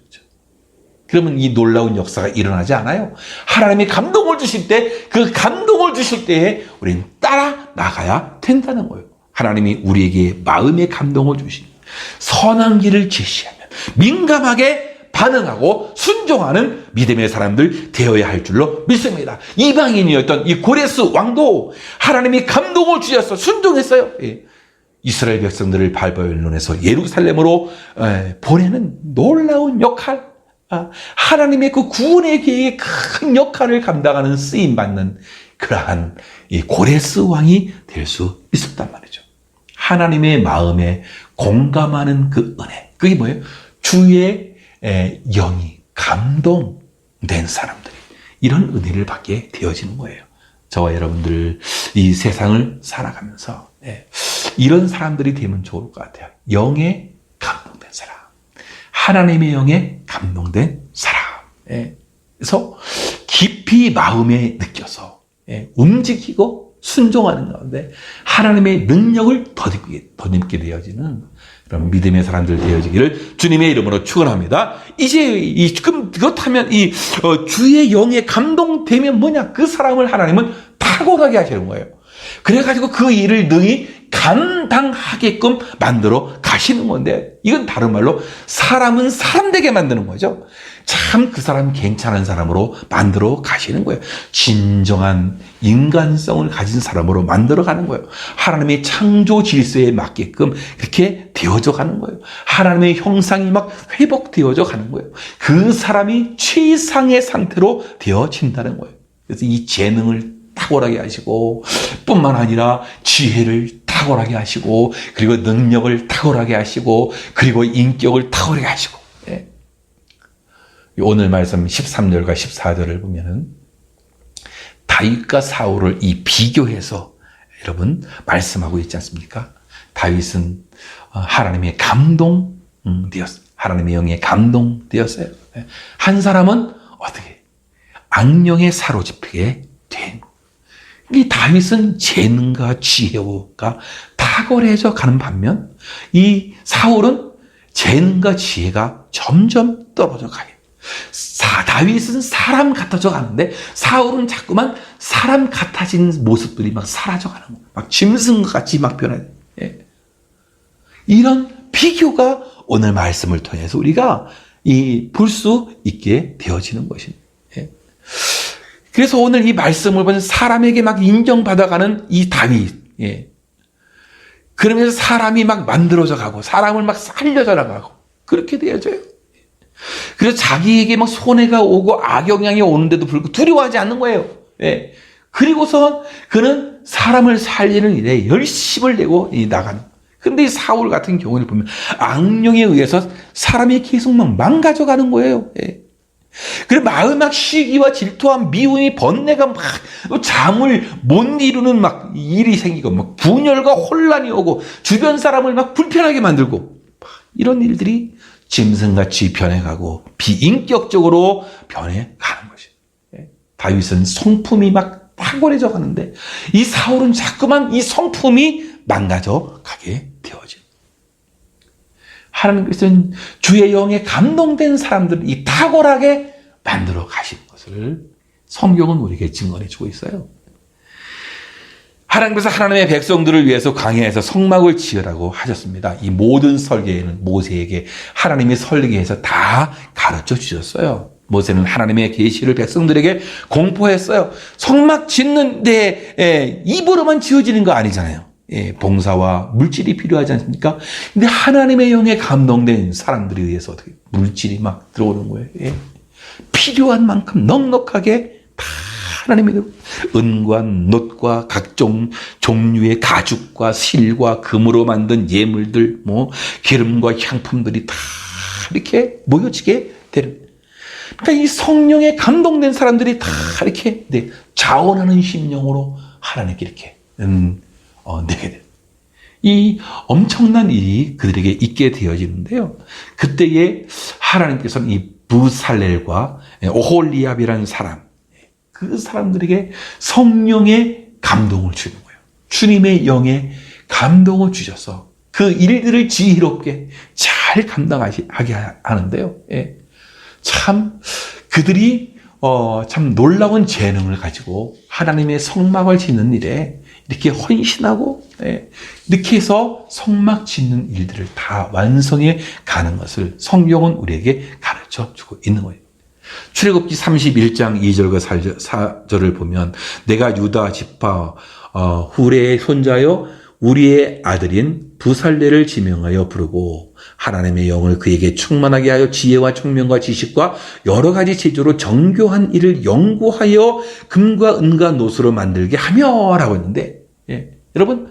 그러면 이 놀라운 역사가 일어나지 않아요. 하나님이 감동을 주실 때 그 감동을 주실 때에 우리는 따라 나가야 된다는 거예요. 하나님이 우리에게 마음의 감동을 주신 선한 길을 제시하면 민감하게 반응하고 순종하는 믿음의 사람들 되어야 할 줄로 믿습니다. 이방인이었던 이 고레스 왕도 하나님이 감동을 주셔서 순종했어요. 이스라엘 백성들을 바벨론에서 예루살렘으로 보내는 놀라운 역할, 하나님의 그 구원의 계획의 큰 역할을 감당하는 쓰임받는 그러한 이 고레스 왕이 될 수 있었단 말이죠. 하나님의 마음에 공감하는 그 은혜, 그게 뭐예요? 주의 영이 감동된 사람들이 이런 은혜를 받게 되어지는 거예요. 저와 여러분들 이 세상을 살아가면서 이런 사람들이 되면 좋을 것 같아요. 영에 감동된 사람, 하나님의 영에 감동된 사람. 그래서 깊이 마음에 느껴서 움직이고 순종하는 가운데 하나님의 능력을 덧입게 되어지는 그런 믿음의 사람들 되어지기를 주님의 이름으로 축원합니다. 이제 그렇다면 주의 영에 감동되면 뭐냐? 그 사람을 하나님은 탁월하게 하시는 거예요. 그래가지고 그 일을 능히 감당하게끔 만들어 가시는 건데, 이건 다른 말로 사람은 사람 되게 만드는 거죠. 참 그 사람 괜찮은 사람으로 만들어 가시는 거예요. 진정한 인간성을 가진 사람으로 만들어 가는 거예요. 하나님의 창조 질서에 맞게끔 그렇게 되어져 가는 거예요. 하나님의 형상이 막 회복되어져 가는 거예요. 그 사람이 최상의 상태로 되어진다는 거예요. 그래서 이 재능을 탁월하게 하시고 뿐만 아니라 지혜를 탁월하게 하시고 그리고 능력을 탁월하게 하시고 그리고 인격을 탁월하게 하시고. 오늘 말씀 13절과 14절을 보면은 다윗과 사울을 이 비교해서 여러분 말씀하고 있지 않습니까? 다윗은 하나님의 감동되었어요. 하나님의 영에 감동되었어요. 한 사람은 어떻게 악령에 사로잡히게 된 거예요. 이 다윗은 재능과 지혜가 탁월해져 가는 반면 이 사울은 재능과 지혜가 점점 떨어져 가요. 다윗은 사람 같아져 가는데 사울은 자꾸만 사람 같아진 모습들이 막 사라져 가는 거예요. 막 짐승 같이 막 변해요. 이런 비교가 오늘 말씀을 통해서 우리가 볼 수 있게 되어지는 것입니다. 그래서 오늘 이 말씀을 보면 사람에게 막 인정받아가는 이 다윗. 그러면서 사람이 막 만들어져 가고 사람을 막 살려져 나가고 그렇게 되어져요. 그래서 자기에게 막 손해가 오고 악영향이 오는데도 불구하고 두려워하지 않는 거예요. 그리고서 그는 사람을 살리는 일에 열심을 내고 나가는. 근데 이 사울 같은 경우를 보면 악령에 의해서 사람이 계속 막 망가져가는 거예요. 그리고 마음 막 시기와 질투와 미움이 번뇌가 막 잠을 못 이루는 막 일이 생기고 막 분열과 혼란이 오고 주변 사람을 막 불편하게 만들고 이런 일들이 짐승같이 변해가고 비인격적으로 변해가는 것이에요. 다윗은 성품이 막 탁월해져 가는데 이 사울은 자꾸만 이 성품이 망가져 가게 되어져. 하나님께서는 주의 영에 감동된 사람들을 이 탁월하게 만들어 가신 것을 성경은 우리에게 증언해 주고 있어요. 하나님께서 하나님의 백성들을 위해서 광야에서 성막을 지으라고 하셨습니다. 이 모든 설계에는 모세에게 하나님이 설계해서 다 가르쳐 주셨어요. 모세는 하나님의 계시를 백성들에게 공포했어요. 성막 짓는데 입으로만 지어지는 거 아니잖아요. 봉사와 물질이 필요하지 않습니까? 근데 하나님의 영에 감동된 사람들에 의해서 어떻게 물질이 막 들어오는 거예요. 예. 필요한 만큼 넉넉하게 다 하나님의 은과 놋과 각종 종류의 가죽과 실과 금으로 만든 예물들, 뭐 기름과 향품들이 다 이렇게 모여지게 되는. 그러니까 이 성령에 감동된 사람들이 다 이렇게 자원하는 심령으로 하나님께 이렇게 내게 돼요. 이 엄청난 일이 그들에게 있게 되어지는데요. 그때에 하나님께서는 이 부살렐과 오홀리압이라는 사람, 그 사람들에게 성령의 감동을 주는 거예요. 주님의 영에 감동을 주셔서 그 일들을 지혜롭게 잘 감당하게 하는데요. 예. 참 그들이 참 놀라운 재능을 가지고 하나님의 성막을 짓는 일에 이렇게 헌신하고 이렇게 해서 성막 짓는 일들을 다 완성해 가는 것을 성경은 우리에게 가르쳐 주고 있는 거예요. 출애굽기 31장 2절과 4절을 보면 내가 유다 지파 후레의 손자여 우리의 아들인 부살레를 지명하여 부르고 하나님의 영을 그에게 충만하게 하여 지혜와 총명과 지식과 여러 가지 제조로 정교한 일을 연구하여 금과 은과 노수로 만들게 하며라고 했는데, 예. 여러분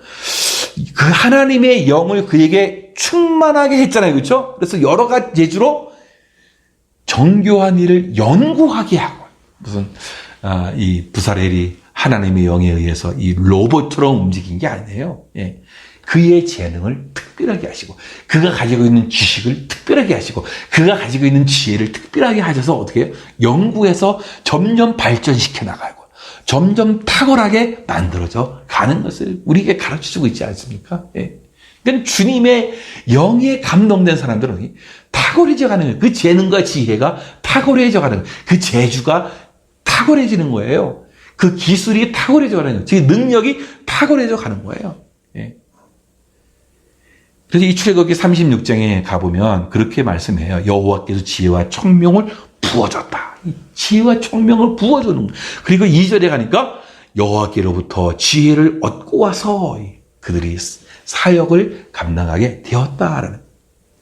그 하나님의 영을 그에게 충만하게 했잖아요, 그렇죠? 그래서 여러 가지 제조로 정교한 일을 연구하게 하고, 무슨 이 부살렐이 하나님의 영에 의해서 이 로봇처럼 움직인 게 아니에요. 예. 그의 재능을 특별하게 하시고, 그가 가지고 있는 지식을 특별하게 하시고, 그가 가지고 있는 지혜를 특별하게 하셔서 어떻게 해요? 연구해서 점점 발전시켜 나가고, 점점 탁월하게 만들어져 가는 것을 우리에게 가르쳐주고 있지 않습니까? 예. 그러니까 주님의 영에 감동된 사람들은 탁월해져 가는 거예요. 그 재능과 지혜가 탁월해져 가는 거예요. 그 재주가 탁월해지는 거예요. 그 기술이 탁월해져 가는 거예요. 그 능력이 탁월해져 가는 거예요. 예. 그래서 이 출애굽기 36장에 가보면 그렇게 말씀해요. 여호와께서 지혜와 총명을 부어줬다. 지혜와 총명을 부어주는 거예요. 그리고 2절에 가니까 여호와께로부터 지혜를 얻고 와서 그들이 사역을 감당하게 되었다라는,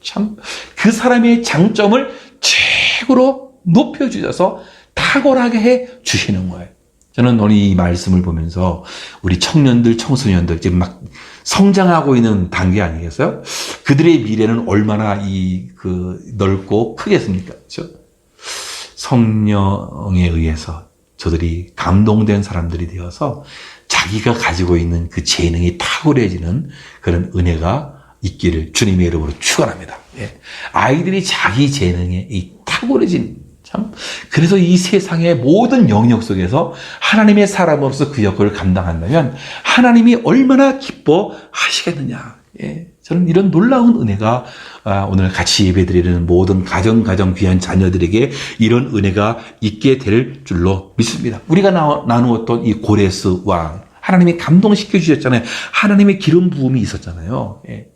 참 그 사람의 장점을 최고로 높여주셔서 탁월하게 해 주시는 거예요. 저는 오늘 이 말씀을 보면서 우리 청년들, 청소년들 지금 막 성장하고 있는 단계 아니겠어요? 그들의 미래는 얼마나 넓고 크겠습니까? 그렇죠? 성령에 의해서 저들이 감동된 사람들이 되어서 자기가 가지고 있는 그 재능이 탁월해지는 그런 은혜가 있기를 주님의 이름으로 축원합니다. 예. 아이들이 자기 재능에 이 탁월해진, 참 그래서 이 세상의 모든 영역 속에서 하나님의 사람으로서 그 역할을 감당한다면 하나님이 얼마나 기뻐하시겠느냐. 예. 저는 이런 놀라운 은혜가 오늘 같이 예배드리는 모든 가정 귀한 자녀들에게 이런 은혜가 있게 될 줄로 믿습니다. 우리가 나누었던 이 고레스 왕, 하나님이 감동시켜 주셨잖아요. 하나님의 기름 부음이 있었잖아요. 예.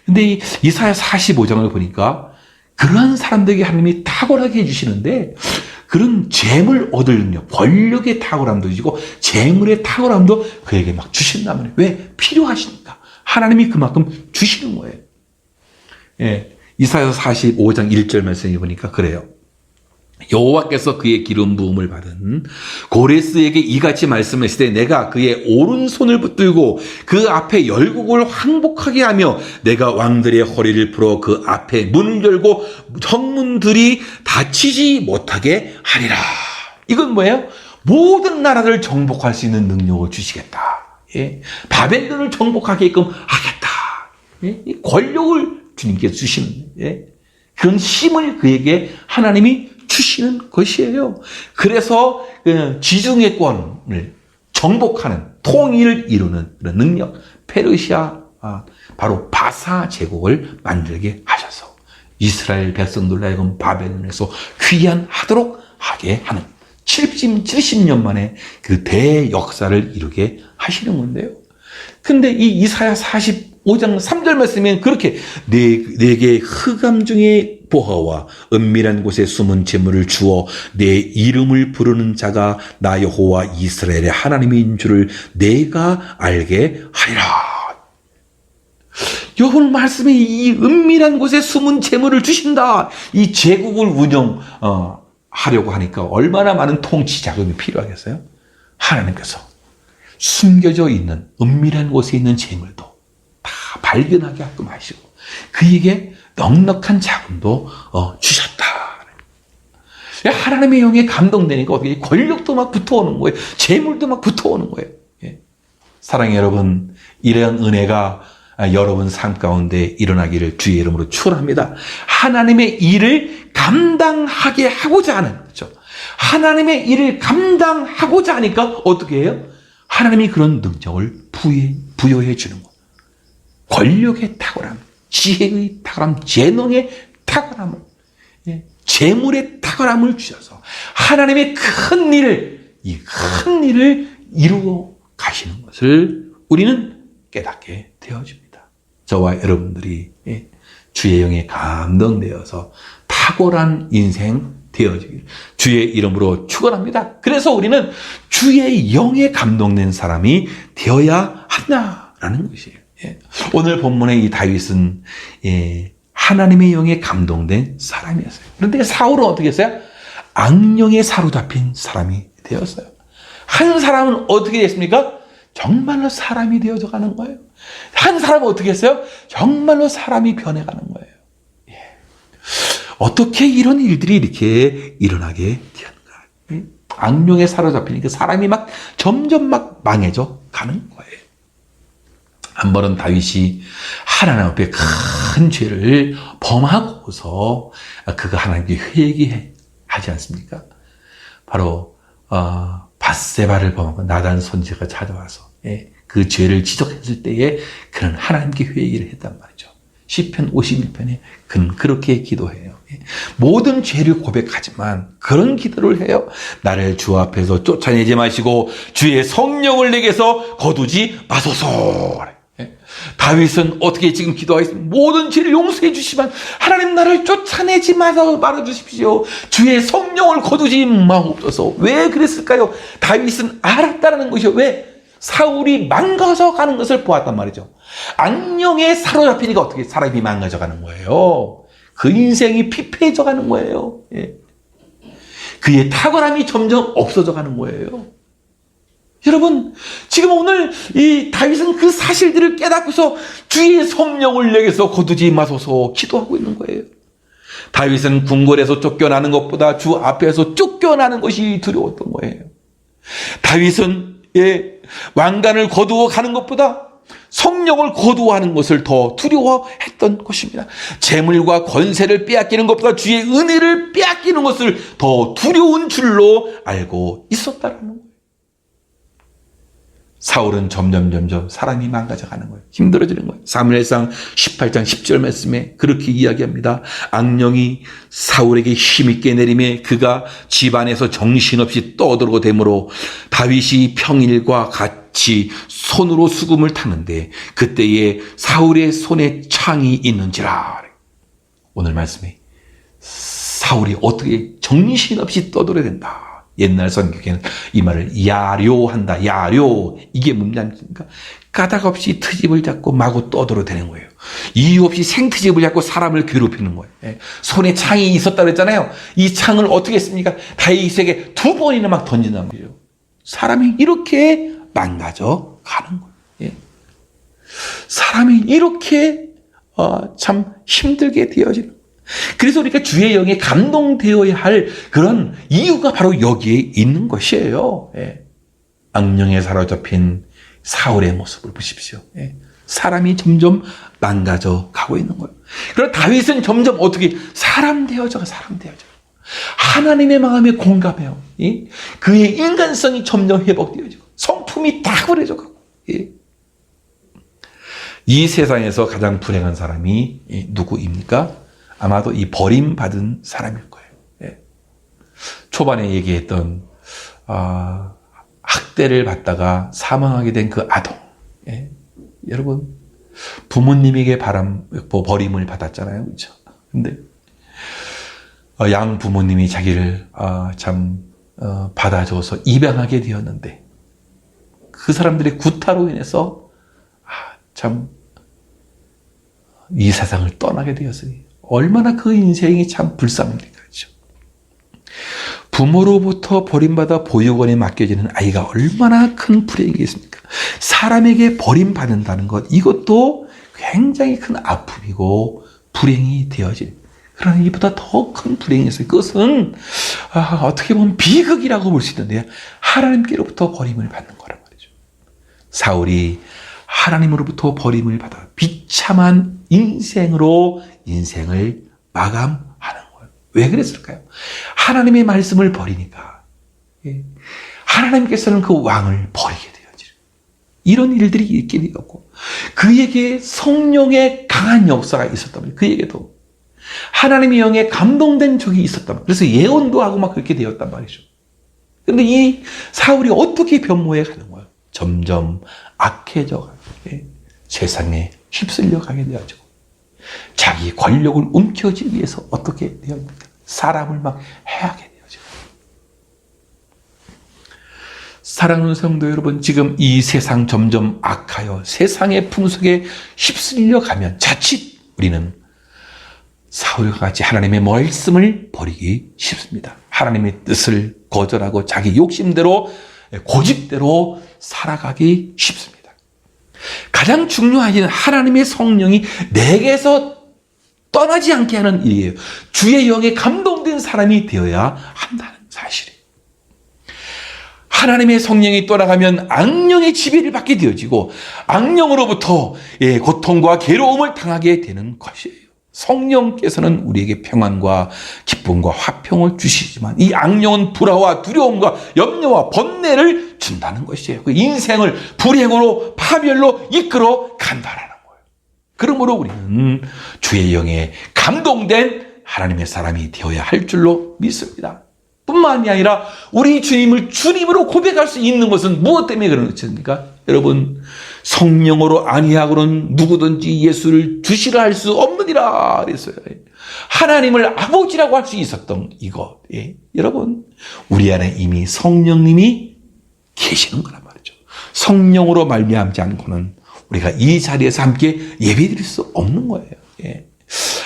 근데 이 이사야 45장을 보니까 그러한 사람들에게 하나님이 탁월하게 해주시는데, 그런 재물 얻을 능력, 권력의 탁월함도 주시고 재물의 탁월함도 그에게 막 주신단 말이에요. 왜? 필요하시니까. 하나님이 그만큼 주시는 거예요. 예, 이사야 45장 1절 말씀에 보니까 그래요. 여호와께서 그의 기름 부음을 받은 고레스에게 이같이 말씀하시되 내가 그의 오른손을 붙들고 그 앞에 열국을 항복하게 하며 내가 왕들의 허리를 풀어 그 앞에 문을 열고 성문들이 닫히지 못하게 하리라. 이건 뭐예요? 모든 나라를 정복할 수 있는 능력을 주시겠다. 예? 바벨론을 정복하게끔 하겠다. 예? 이 권력을 주님께서 주시는, 예? 그런 힘을 그에게 하나님이 주시는 것이에요. 그래서 지중해권을 정복하는, 통일을 이루는 그런 능력, 페르시아, 바로 바사 제국을 만들게 하셔서 이스라엘 백성들로 하여금 바벨론에서 귀환하도록 하게 하는 70년 만에 그 대역사를 이루게 하시는 건데요. 근데 이 이사야 45장 3절 말씀에 그렇게 내게 흑암 중에 보화와 은밀한 곳에 숨은 재물을 주어 내 이름을 부르는 자가 나 여호와 이스라엘의 하나님인 줄을 내가 알게 하리라. 여호와 말씀에 이 은밀한 곳에 숨은 재물을 주신다. 이 제국을 하려고 하니까 얼마나 많은 통치 자금이 필요하겠어요? 하나님께서 숨겨져 있는 은밀한 곳에 있는 재물도 다 발견하게 하끔 하시고 그에게 넉넉한 자금도 주셨다. 하나님의 영에 감동되니까 어떻게 권력도 막 붙어오는 거예요. 재물도 막 붙어오는 거예요. 사랑의 여러분, 이런 은혜가 여러분 삶 가운데 일어나기를 주의 이름으로 축원합니다. 하나님의 일을 감당하게 하고자 하는 거죠. 하나님의 일을 감당하고자 하니까 어떻게 해요? 하나님이 그런 능력을 부여해 주는 거. 권력의 탁월함, 지혜의 탁월함, 재능의 탁월함을, 재물의 탁월함을 주셔서 하나님의 큰 일을 이루어 가시는 것을 우리는 깨닫게 되어집니다. 저와 여러분들이 주의 영에 감동되어서 탁월한 인생 되어지길 주의 이름으로 축원합니다. 그래서 우리는 주의 영에 감동된 사람이 되어야 한다라는 것이에요. 오늘 본문의 이 다윗은 하나님의 영에 감동된 사람이었어요. 그런데 사울은 어떻게 했어요? 악령에 사로잡힌 사람이 되었어요. 한 사람은 어떻게 됐습니까? 정말로 사람이 되어져 가는 거예요. 한 사람은 어떻게 했어요? 정말로 사람이 변해가는 거예요. 어떻게 이런 일들이 이렇게 일어나게 되었는가? 악령에 사로잡히니까 사람이 막 점점 막 망해져 가는 거예요. 한 번은 다윗이 하나님 앞에 큰 죄를 범하고서 그가 하나님께 회개하지 않습니까? 바로 밧세바를 범하고 나단 선지자가 찾아와서 그 죄를 지적했을 때에 그는 하나님께 회개를 했단 말이죠. 시편 51편에 그는 그렇게 기도해요. 모든 죄를 고백하지만 그런 기도를 해요. 나를 주 앞에서 쫓아내지 마시고 주의 성령을 내게서 거두지 마소서. 다윗은 어떻게 지금 기도하겠습니까? 모든 죄를 용서해 주시면 하나님 나를 쫓아내지 말아 주십시오. 주의 성령을 거두지 마옵소서. 왜 그랬을까요? 다윗은 알았다는 것이요. 왜? 사울이 망가져 가는 것을 보았단 말이죠. 악령에 사로잡히니까 어떻게 사람이 망가져 가는 거예요. 그 인생이 피폐해져 가는 거예요. 그의 탁월함이 점점 없어져 가는 거예요. 여러분, 지금 오늘 이 다윗은 그 사실들을 깨닫고서 주의 성령을 내게서 거두지 마소서 기도하고 있는 거예요. 다윗은 궁궐에서 쫓겨나는 것보다 주 앞에서 쫓겨나는 것이 두려웠던 거예요. 다윗은 왕관을 거두어 가는 것보다 성령을 거두어하는 것을 더 두려워했던 것입니다. 재물과 권세를 빼앗기는 것보다 주의 은혜를 빼앗기는 것을 더 두려운 줄로 알고 있었다는 거예요. 사울은 점점 사람이 망가져가는 거예요. 힘들어지는 거예요. 사무엘상 18장 10절 말씀에 그렇게 이야기합니다. 악령이 사울에게 힘있게 내림에 그가 집안에서 정신없이 떠들고 되므로 다윗이 평일과 같이 손으로 수금을 타는데 그때에 사울의 손에 창이 있는지라. 오늘 말씀에 사울이 어떻게 정신없이 떠들어야 된다. 옛날 성경에는 이 말을 야료한다. 야료. 이게 뭔지입니까? 까닭 없이 트집을 잡고 마구 떠들어대는 거예요. 이유 없이 생트집을 잡고 사람을 괴롭히는 거예요. 손에 창이 있었다고 했잖아요. 이 창을 어떻게 했습니까? 다윗에게 2번이나 막 던진단 말이에요. 사람이 이렇게 망가져 가는 거예요. 사람이 이렇게 참 힘들게 되어지는 거예요. 그래서 우리가 주의 영에 감동되어야 할 그런 이유가 바로 여기에 있는 것이에요. 악령에 사로잡힌 사울의 모습을 보십시오. 사람이 점점 망가져 가고 있는 거예요. 그리고 다윗은 점점 어떻게 사람 되어져. 하나님의 마음에 공감해요. 그의 인간성이 점점 회복되어지고 성품이 탁월해져 가고. 이 세상에서 가장 불행한 사람이 누구입니까? 아마도 이 버림받은 사람일 거예요. 초반에 얘기했던 학대를 받다가 사망하게 된 그 아동. 여러분 부모님에게 버림을 받았잖아요, 그렇죠? 근데 양 부모님이 자기를 받아줘서 입양하게 되었는데 그 사람들의 구타로 인해서 참 이 세상을 떠나게 되었으니 얼마나 그 인생이 참 불쌍합니까? 그렇죠? 부모로부터 버림받아 보육원에 맡겨지는 아이가 얼마나 큰 불행이겠습니까? 사람에게 버림받는다는 것, 이것도 굉장히 큰 아픔이고 불행이 되어질, 그러나 이보다 더 큰 불행이 있어요. 그것은 어떻게 보면 비극이라고 볼 수 있는데요, 하나님께로부터 버림을 받는 거란 말이죠. 사울이 하나님으로부터 버림을 받아 비참한 인생으로 인생을 마감하는 거예요. 왜 그랬을까요? 하나님의 말씀을 버리니까 하나님께서는 그 왕을 버리게 되어지, 이런 일들이 있게 되었고, 그에게 성령의 강한 역사가 있었단 말이에요. 그에게도 하나님의 영에 감동된 적이 있었단 말이에요. 그래서 예언도 하고 막 그렇게 되었단 말이죠. 그런데 이 사울이 어떻게 변모해 가는 거예요? 점점 악해져 가고 세상에 휩쓸려 가게 되어지고, 자기 권력을 움켜쥐기 위해서 어떻게 되었습니까? 사람을 막 해하게 되어지고. 사랑하는 성도 여러분, 지금 이 세상 점점 악하여 세상의 풍속에 휩쓸려 가면 자칫 우리는 사울과 같이 하나님의 말씀을 버리기 쉽습니다. 하나님의 뜻을 거절하고 자기 욕심대로, 고집대로 살아가기 쉽습니다. 가장 중요한 일은 하나님의 성령이 내게서 떠나지 않게 하는 일이에요. 주의 영에 감동된 사람이 되어야 한다는 사실이에요. 하나님의 성령이 떠나가면 악령의 지배를 받게 되어지고, 악령으로부터 고통과 괴로움을 당하게 되는 것이에요. 성령께서는 우리에게 평안과 기쁨과 화평을 주시지만, 이 악령은 불화와 두려움과 염려와 번뇌를 준다는 것이에요. 그 인생을 불행으로, 파멸로 이끌어 간다라는 거예요. 그러므로 우리는 주의 영에 감동된 하나님의 사람이 되어야 할 줄로 믿습니다. 뿐만이 아니라 우리 주님을 주님으로 고백할 수 있는 것은 무엇 때문에 그런 것입니까? 여러분, 성령으로 아니하고는 누구든지 예수를 주시라 할 수 없느니라 그랬어요. 하나님을 아버지라고 할 수 있었던 이것, 여러분, 우리 안에 이미 성령님이 계시는 거란 말이죠. 성령으로 말미암지 않고는 우리가 이 자리에서 함께 예배드릴 수 없는 거예요.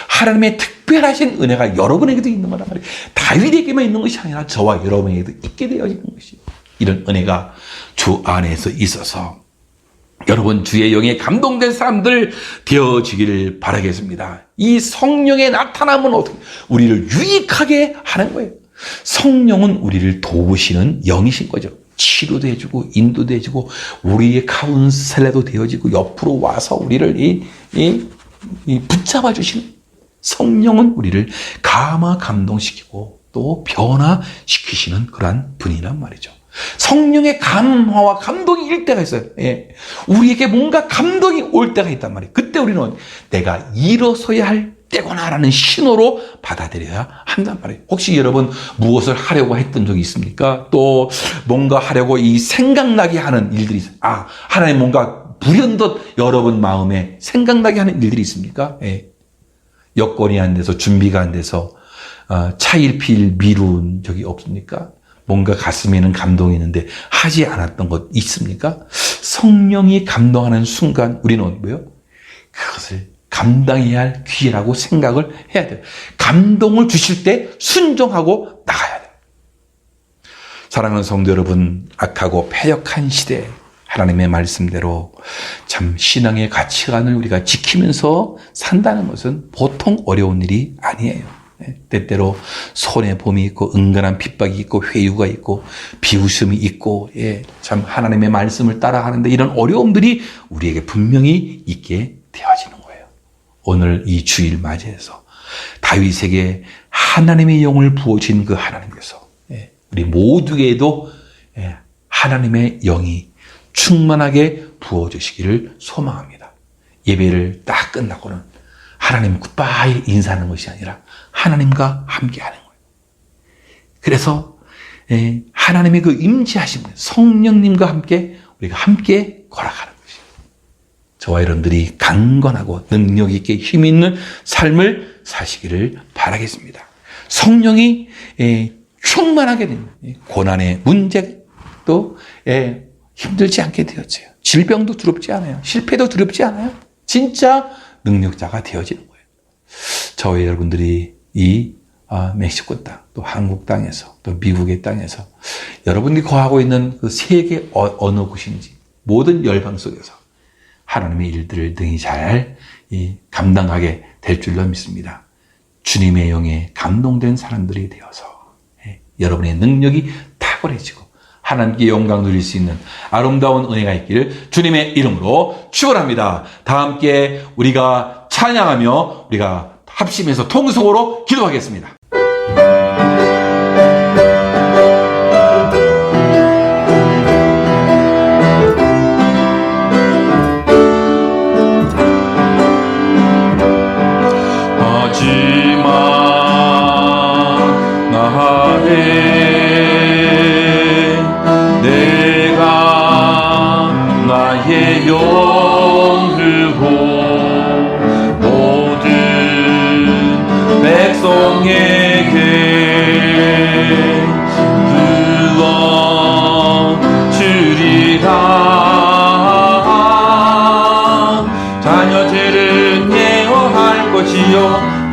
하나님의 특별하신 은혜가 여러분에게도 있는 거란 말이에요. 다윗에게만 있는 것이 아니라 저와 여러분에게도 있게 되어지는 것이에요. 이런 은혜가 주 안에서 있어서 여러분, 주의 영에 감동된 사람들 되어지기를 바라겠습니다. 이 성령의 나타남은 어떻게 우리를 유익하게 하는 거예요. 성령은 우리를 도우시는 영이신 거죠. 치료도 해주고 인도도 해주고 우리의 카운셀러도 되어지고 옆으로 와서 우리를 붙잡아 주시는, 성령은 우리를 감동시키고 또 변화시키시는 그러한 분이란 말이죠. 성령의 감화와 감동이 일 때가 있어요. 우리에게 뭔가 감동이 올 때가 있단 말이에요. 그때 우리는 내가 일어서야 할 때구나라는 신호로 받아들여야 한단 말이에요. 혹시 여러분 무엇을 하려고 했던 적이 있습니까? 또 뭔가 하려고 이 생각나게 하는 일들이 있어요. 하나님 뭔가 불현듯 여러분 마음에 생각나게 하는 일들이 있습니까? 여건이 안 돼서, 준비가 안 돼서 차일피일 미룬 적이 없습니까? 뭔가 가슴에는 감동이 있는데 하지 않았던 것 있습니까? 성령이 감동하는 순간 우리는 뭐예요? 그것을 감당해야 할 기회라고 생각을 해야 돼요. 감동을 주실 때 순종하고 나가야 돼요. 사랑하는 성도 여러분, 악하고 패역한 시대, 하나님의 말씀대로 참 신앙의 가치관을 우리가 지키면서 산다는 것은 보통 어려운 일이 아니에요. 때때로 손해봄이 있고 은근한 핍박이 있고 회유가 있고 비웃음이 있고 참 하나님의 말씀을 따라가는데 이런 어려움들이 우리에게 분명히 있게 되어지는 거예요. 오늘 이 주일 맞이해서 다윗에게 하나님의 영을 부어주신 그 하나님께서 우리 모두에게도 하나님의 영이 충만하게 부어주시기를 소망합니다. 예배를 딱 끝나고는 하나님 굿바이 인사하는 것이 아니라 하나님과 함께하는 거예요. 그래서 하나님의 그 임재하심, 성령님과 함께 우리가 함께 걸어가는 것이에요. 저와 여러분들이 강건하고 능력 있게 힘 있는 삶을 사시기를 바라겠습니다. 성령이 충만하게 되는 고난의 문제도 힘들지 않게 되었어요. 질병도 두렵지 않아요. 실패도 두렵지 않아요. 진짜 능력자가 되어지는 거예요. 저와 여러분들이 이 멕시코 땅, 또 한국 땅에서, 또 미국의 땅에서 여러분들이 거하고 있는 그 세계 어느 곳인지 모든 열방 속에서 하나님의 일들을 능히 잘 감당하게 될 줄로 믿습니다. 주님의 영에 감동된 사람들이 되어서 여러분의 능력이 탁월해지고 하나님께 영광 누릴 수 있는 아름다운 은혜가 있기를 주님의 이름으로 축원합니다. 다 함께 우리가 찬양하며 우리가 합심해서 통성으로 기도하겠습니다.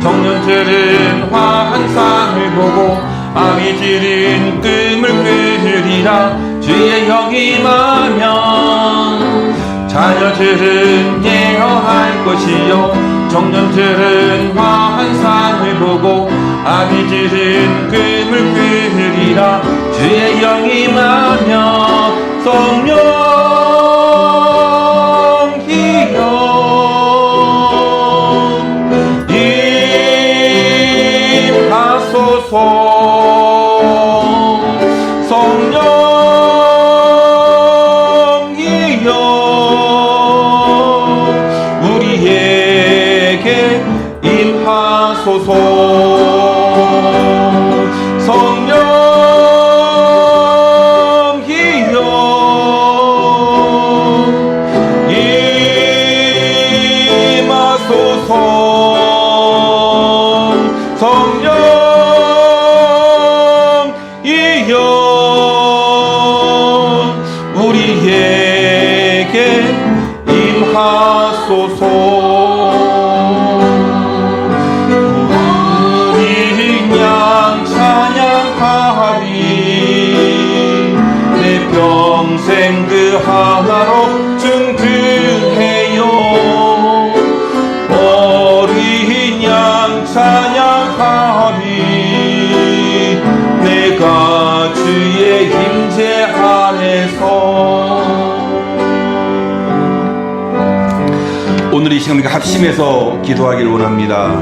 청년들은 환상을 보고 아비들은 꿈을 꾸리라. 주의 영이 임하면 자녀들은 예언할 것이요 청년들은 환상을 보고 아비들은 꿈을 꾸리라. 주의 영이 임하면 성령 성령이여 우리에게 임하소서. 성령이여 임하소서. 우리에게 임하소서. 우리 양 찬양하리. 내 평생 그 하나로 중등해요. 어린 양 찬양하리. 내가 주의 임재 안에서. 오늘 이 시간 우리가 합심해서 기도하기를 원합니다.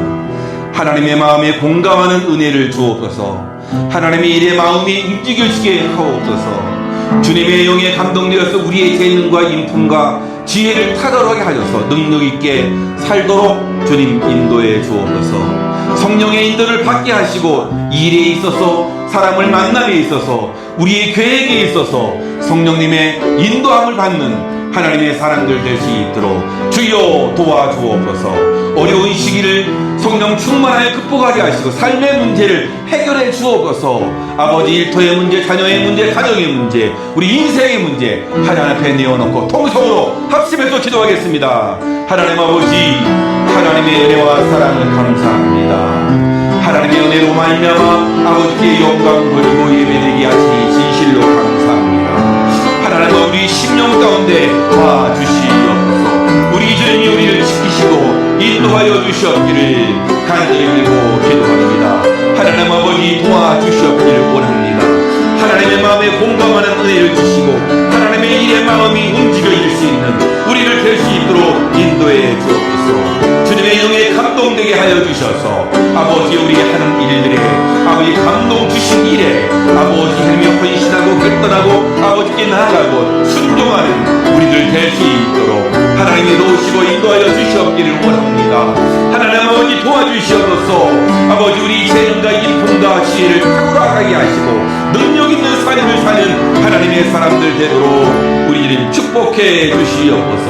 하나님의 마음에 공감하는 은혜를 주옵소서. 하나님의 일에 마음이 움직여지게 하옵소서. 주님의 영에 감동되어서 우리의 재능과 인품과 지혜를 탁월하게 하셔서 능력 있게 살도록 주님 인도해 주옵소서. 성령의 인도를 받게 하시고 일에 있어서 사람을 만남에 있어서 우리의 계획에 있어서 성령님의 인도함을 받는 하나님의 사람들 될 수 있도록 주여 도와주옵소서. 어려운 시기를 성령 충만하여 극복하게 하시고 삶의 문제를 해결해 주옵소서. 아버지 일터의 문제, 자녀의 문제, 가정의 문제, 우리 인생의 문제 하나님 앞에 내어놓고 통성으로 합심해서 기도하겠습니다. 하나님 아버지, 하나님의 은혜와 사랑을 감사합니다. 하나님의 은혜로 말미암아 아버지께 영광 돌리고 예배드리게 하시니 진실로 감사합니다. 하나님 우리 심령 가운데 와주시옵소서. 우리 주님이 우리를 지키시고 인도하여 주시옵기를 간절히 빌고 기도합니다. 하나님 아버지 도와주시옵기를 원합니다. 하나님의 마음에 공감하는 은혜를 주시고 하나님의 일의 마음이 움직여질 수 있는 우리를 될 수 있도록 인도해 주옵소서. 주님의 영에 감동되게 하여 주셔서 아버지 우리 하는 일들에 아버지 감동 주신 일에 아버지 하나님의 헌신하고 결단하고 아버지께 나아가고 순종하는 우리들 될 수 있도록 하나님이 도우시고 인도하여 주시옵기를 원합니다. 하나님 아버지 도와주시옵소서. 아버지 우리 재능과 인품과 지혜를 탁월하게 하시고 능력 있는 삶을 사는 하나님의 사람들 되도록 우리를 축복해 주시옵소서.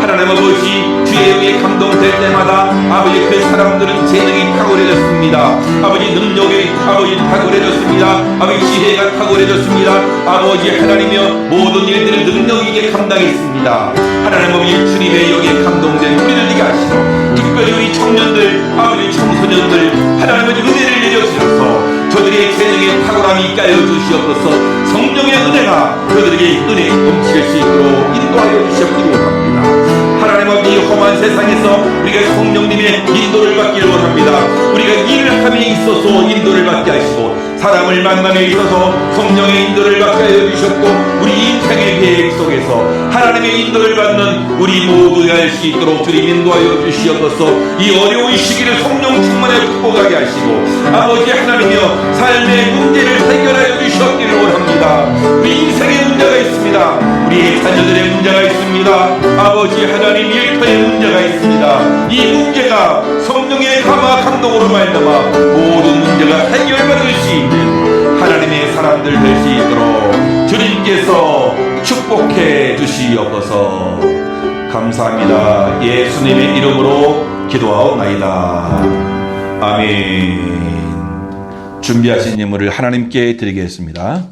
하나님 아버지 주의 영에 감동될 때마다 아버지 그 사람들은 재능이 탁월해졌습니다. 아버지 능력이 아버지 탁월해졌습니다. 아버지 지혜가 탁월해졌습니다. 아버지 하나님이여 모든 일들을 능력 있게 감당했습니다. 하나님 아버지 주님의 영에 감동된 우리를 되게 하시고 하나님은 은혜를 내려주셔서 저들의 재능에 탁월함이 있게 하여 주시옵소서. 성령의 은혜가 그들에게 은혜에 넘칠 수 있도록 인도하여 주시옵기를 원합니다. 하나님 아버지, 험한 세상에서 우리가 성령님의 인도를 받기를 원합니다. 우리가 일을 함에 있어서 인도를 받게 하시고 사람을 만남에 있어서 성령의 인도를 받게 하여 주셨고 우리 인생의 계획 속에서 하나님의 인도를 받는 우리 모두가 할 수 있도록 주님 인도하여 주시옵소서. 이 어려운 시기를 성령 충만하여 극복하게 하시고 아버지 하나님이여 삶의 문제를 해결하여 주시옵기를 원합니다. 우리 인생의 문제가 있습니다. 우리 자녀들의 문제가 있습니다. 아버지 하나님, 일터의 문제가 있습니다. 이 문제가 성령의 감화 감동으로 말미암아 모든 문제가 해결받을 수 있는 하나님의 사람들 될 수 있도록 주님께서 축복해 주시옵소서. 감사합니다. 예수님의 이름으로 기도하옵나이다. 아멘. 준비하신 예물을 하나님께 드리겠습니다.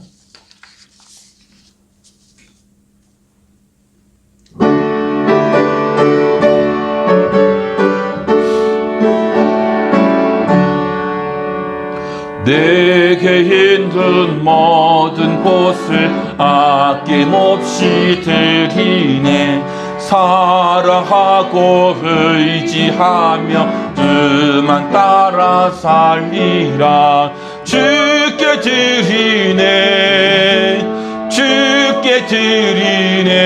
내게 있는 모든 것을 아낌없이 드리네. 사랑하고 의지하며 주만 따라 살리라. 주께 드리네, 주께 드리네.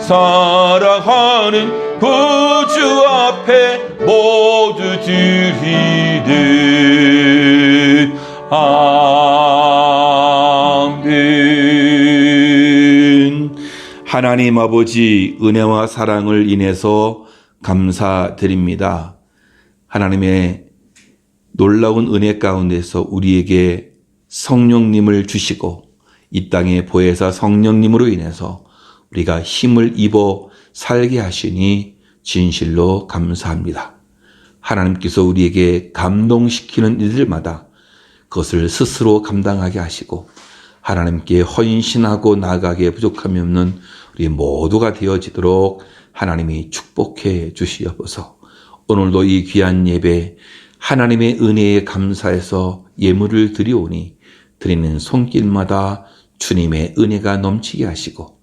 사랑하는 구주 앞에 모두 드리네. 아멘. 하나님 아버지, 은혜와 사랑을 인해서 감사드립니다. 하나님의 놀라운 은혜 가운데서 우리에게 성령님을 주시고 이 땅의 보혜사 성령님으로 인해서 우리가 힘을 입어 살게 하시니 진실로 감사합니다. 하나님께서 우리에게 감동시키는 일들마다 그것을 스스로 감당하게 하시고 하나님께 헌신하고 나아가기에 부족함이 없는 우리 모두가 되어지도록 하나님이 축복해 주시옵소서. 오늘도 이 귀한 예배 하나님의 은혜에 감사해서 예물을 드리오니 드리는 손길마다 주님의 은혜가 넘치게 하시고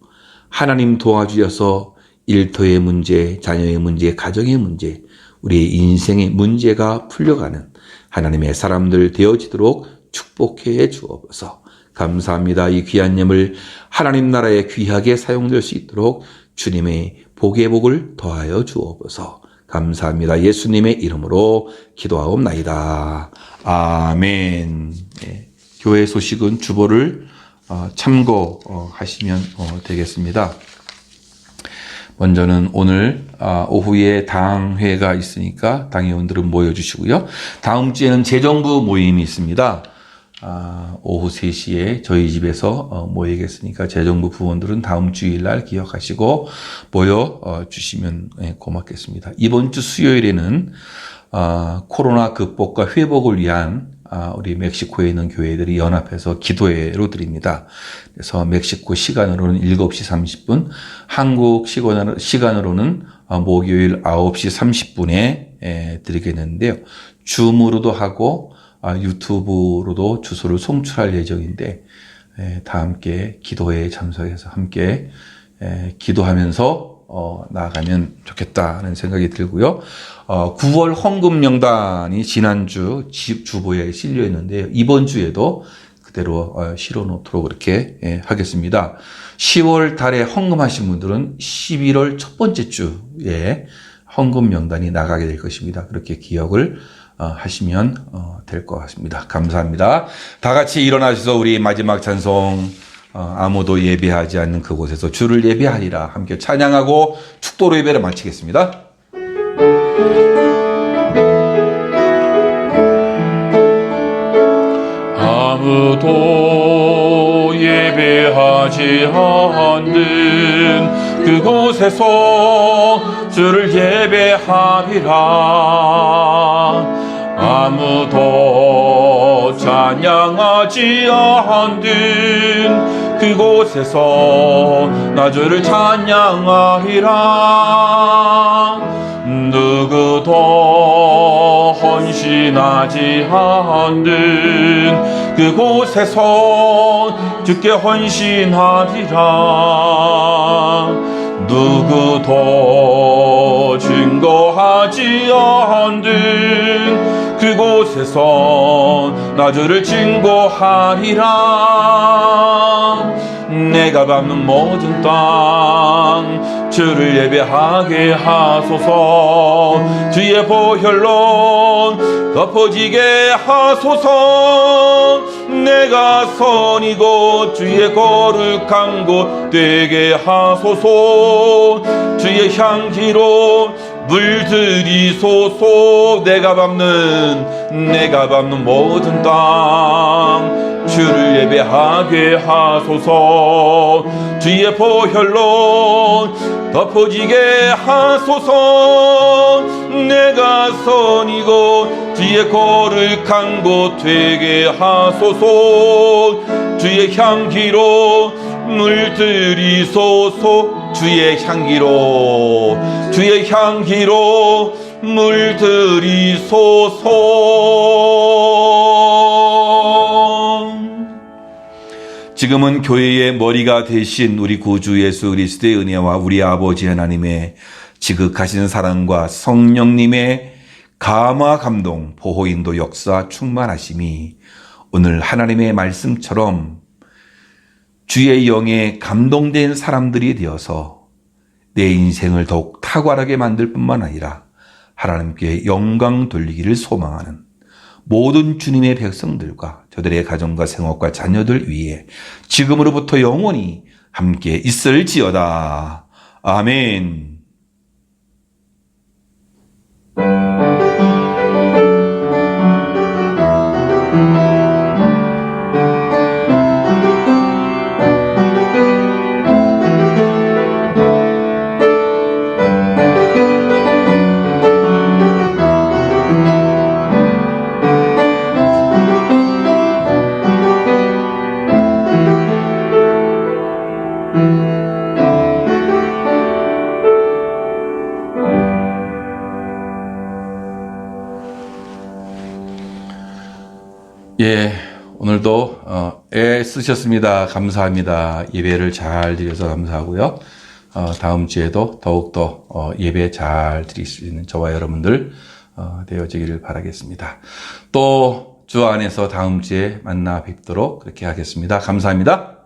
하나님 도와주셔서 일터의 문제, 자녀의 문제, 가정의 문제, 우리의 인생의 문제가 풀려가는 하나님의 사람들 되어지도록 축복해 주옵소서. 감사합니다. 이 귀한 예물 하나님 나라에 귀하게 사용될 수 있도록 주님의 복의 복을 더하여 주옵소서. 감사합니다. 예수님의 이름으로 기도하옵나이다. 아멘. 네, 교회 소식은 주보를 참고하시면 되겠습니다. 먼저는 오늘 오후에 당회가 있으니까 당회원들은 모여주시고요. 다음 주에는 재정부 모임이 있습니다. 오후 3시에 저희 집에서 모이겠으니까 재정부 부원들은 다음 주일날 기억하시고 모여주시면 고맙겠습니다. 이번 주 수요일에는 코로나 극복과 회복을 위한 우리 멕시코에 있는 교회들이 연합해서 기도회로 드립니다. 그래서 멕시코 시간으로는 7시 30분, 한국 시간으로는 목요일 9시 30분에 드리겠는데요. 줌으로도 하고 유튜브로도 주소를 송출할 예정인데 다 함께 기도회에 참석해서 함께 기도하면서 나아가면 좋겠다는 생각이 들고요. 9월 헌금 명단이 지난주 주보에 실려 있는데요. 이번 주에도 그대로 실어 놓도록 그렇게 하겠습니다. 10월 달에 헌금하신 분들은 11월 첫 번째 주에 헌금 명단이 나가게 될 것입니다. 그렇게 기억을 하시면 될 것 같습니다. 감사합니다. 다 같이 일어나셔서 우리 마지막 찬송 아무도 예배하지 않는 그곳에서 주를 예배하리라 함께 찬양하고 축도로 예배를 마치겠습니다. 아무도 예배하지 않는 그곳에서 주를 예배하리라. 아무도 찬양하지 않는 그곳에서 나 주를 찬양하리라. 누구도 헌신 지나지 않는 그곳에서 주께 헌신하리라. 누구도 증거하지 않는 그곳에서 나 주를 증거하리라. 내가 밟는 모든 땅 주를 예배하게 하소서. 주의 보혈로 덮어지게 하소서. 내가 선이고 주의 거룩한 곳 되게 하소서. 주의 향기로 물들이소서. 내가 밟는 모든 땅 주를 예배하게 하소서. 주의 보혈로 덮어지게 하소서. 내가 선이고 주의 거룩한 곳 되게 하소서. 주의 향기로 물들이소서. 주의 향기로 물들이소서. 지금은 교회의 머리가 되신 우리 구주 예수 그리스도의 은혜와 우리 아버지 하나님의 지극하신 사랑과 성령님의 감화 감동 보호 인도 역사 충만하심이 오늘 하나님의 말씀처럼 주의 영에 감동된 사람들이 되어서 내 인생을 더욱 탁월하게 만들 뿐만 아니라 하나님께 영광 돌리기를 소망하는 모든 주님의 백성들과 저들의 가정과 생업과 자녀들 위해 지금으로부터 영원히 함께 있을지어다. 아멘. 예, 오늘도 애 쓰셨습니다. 감사합니다. 예배를 잘 드려서 감사하고요. 다음 주에도 더욱더 예배 잘 드릴 수 있는 저와 여러분들 되어지기를 바라겠습니다. 또 주 안에서 다음 주에 만나 뵙도록 그렇게 하겠습니다. 감사합니다.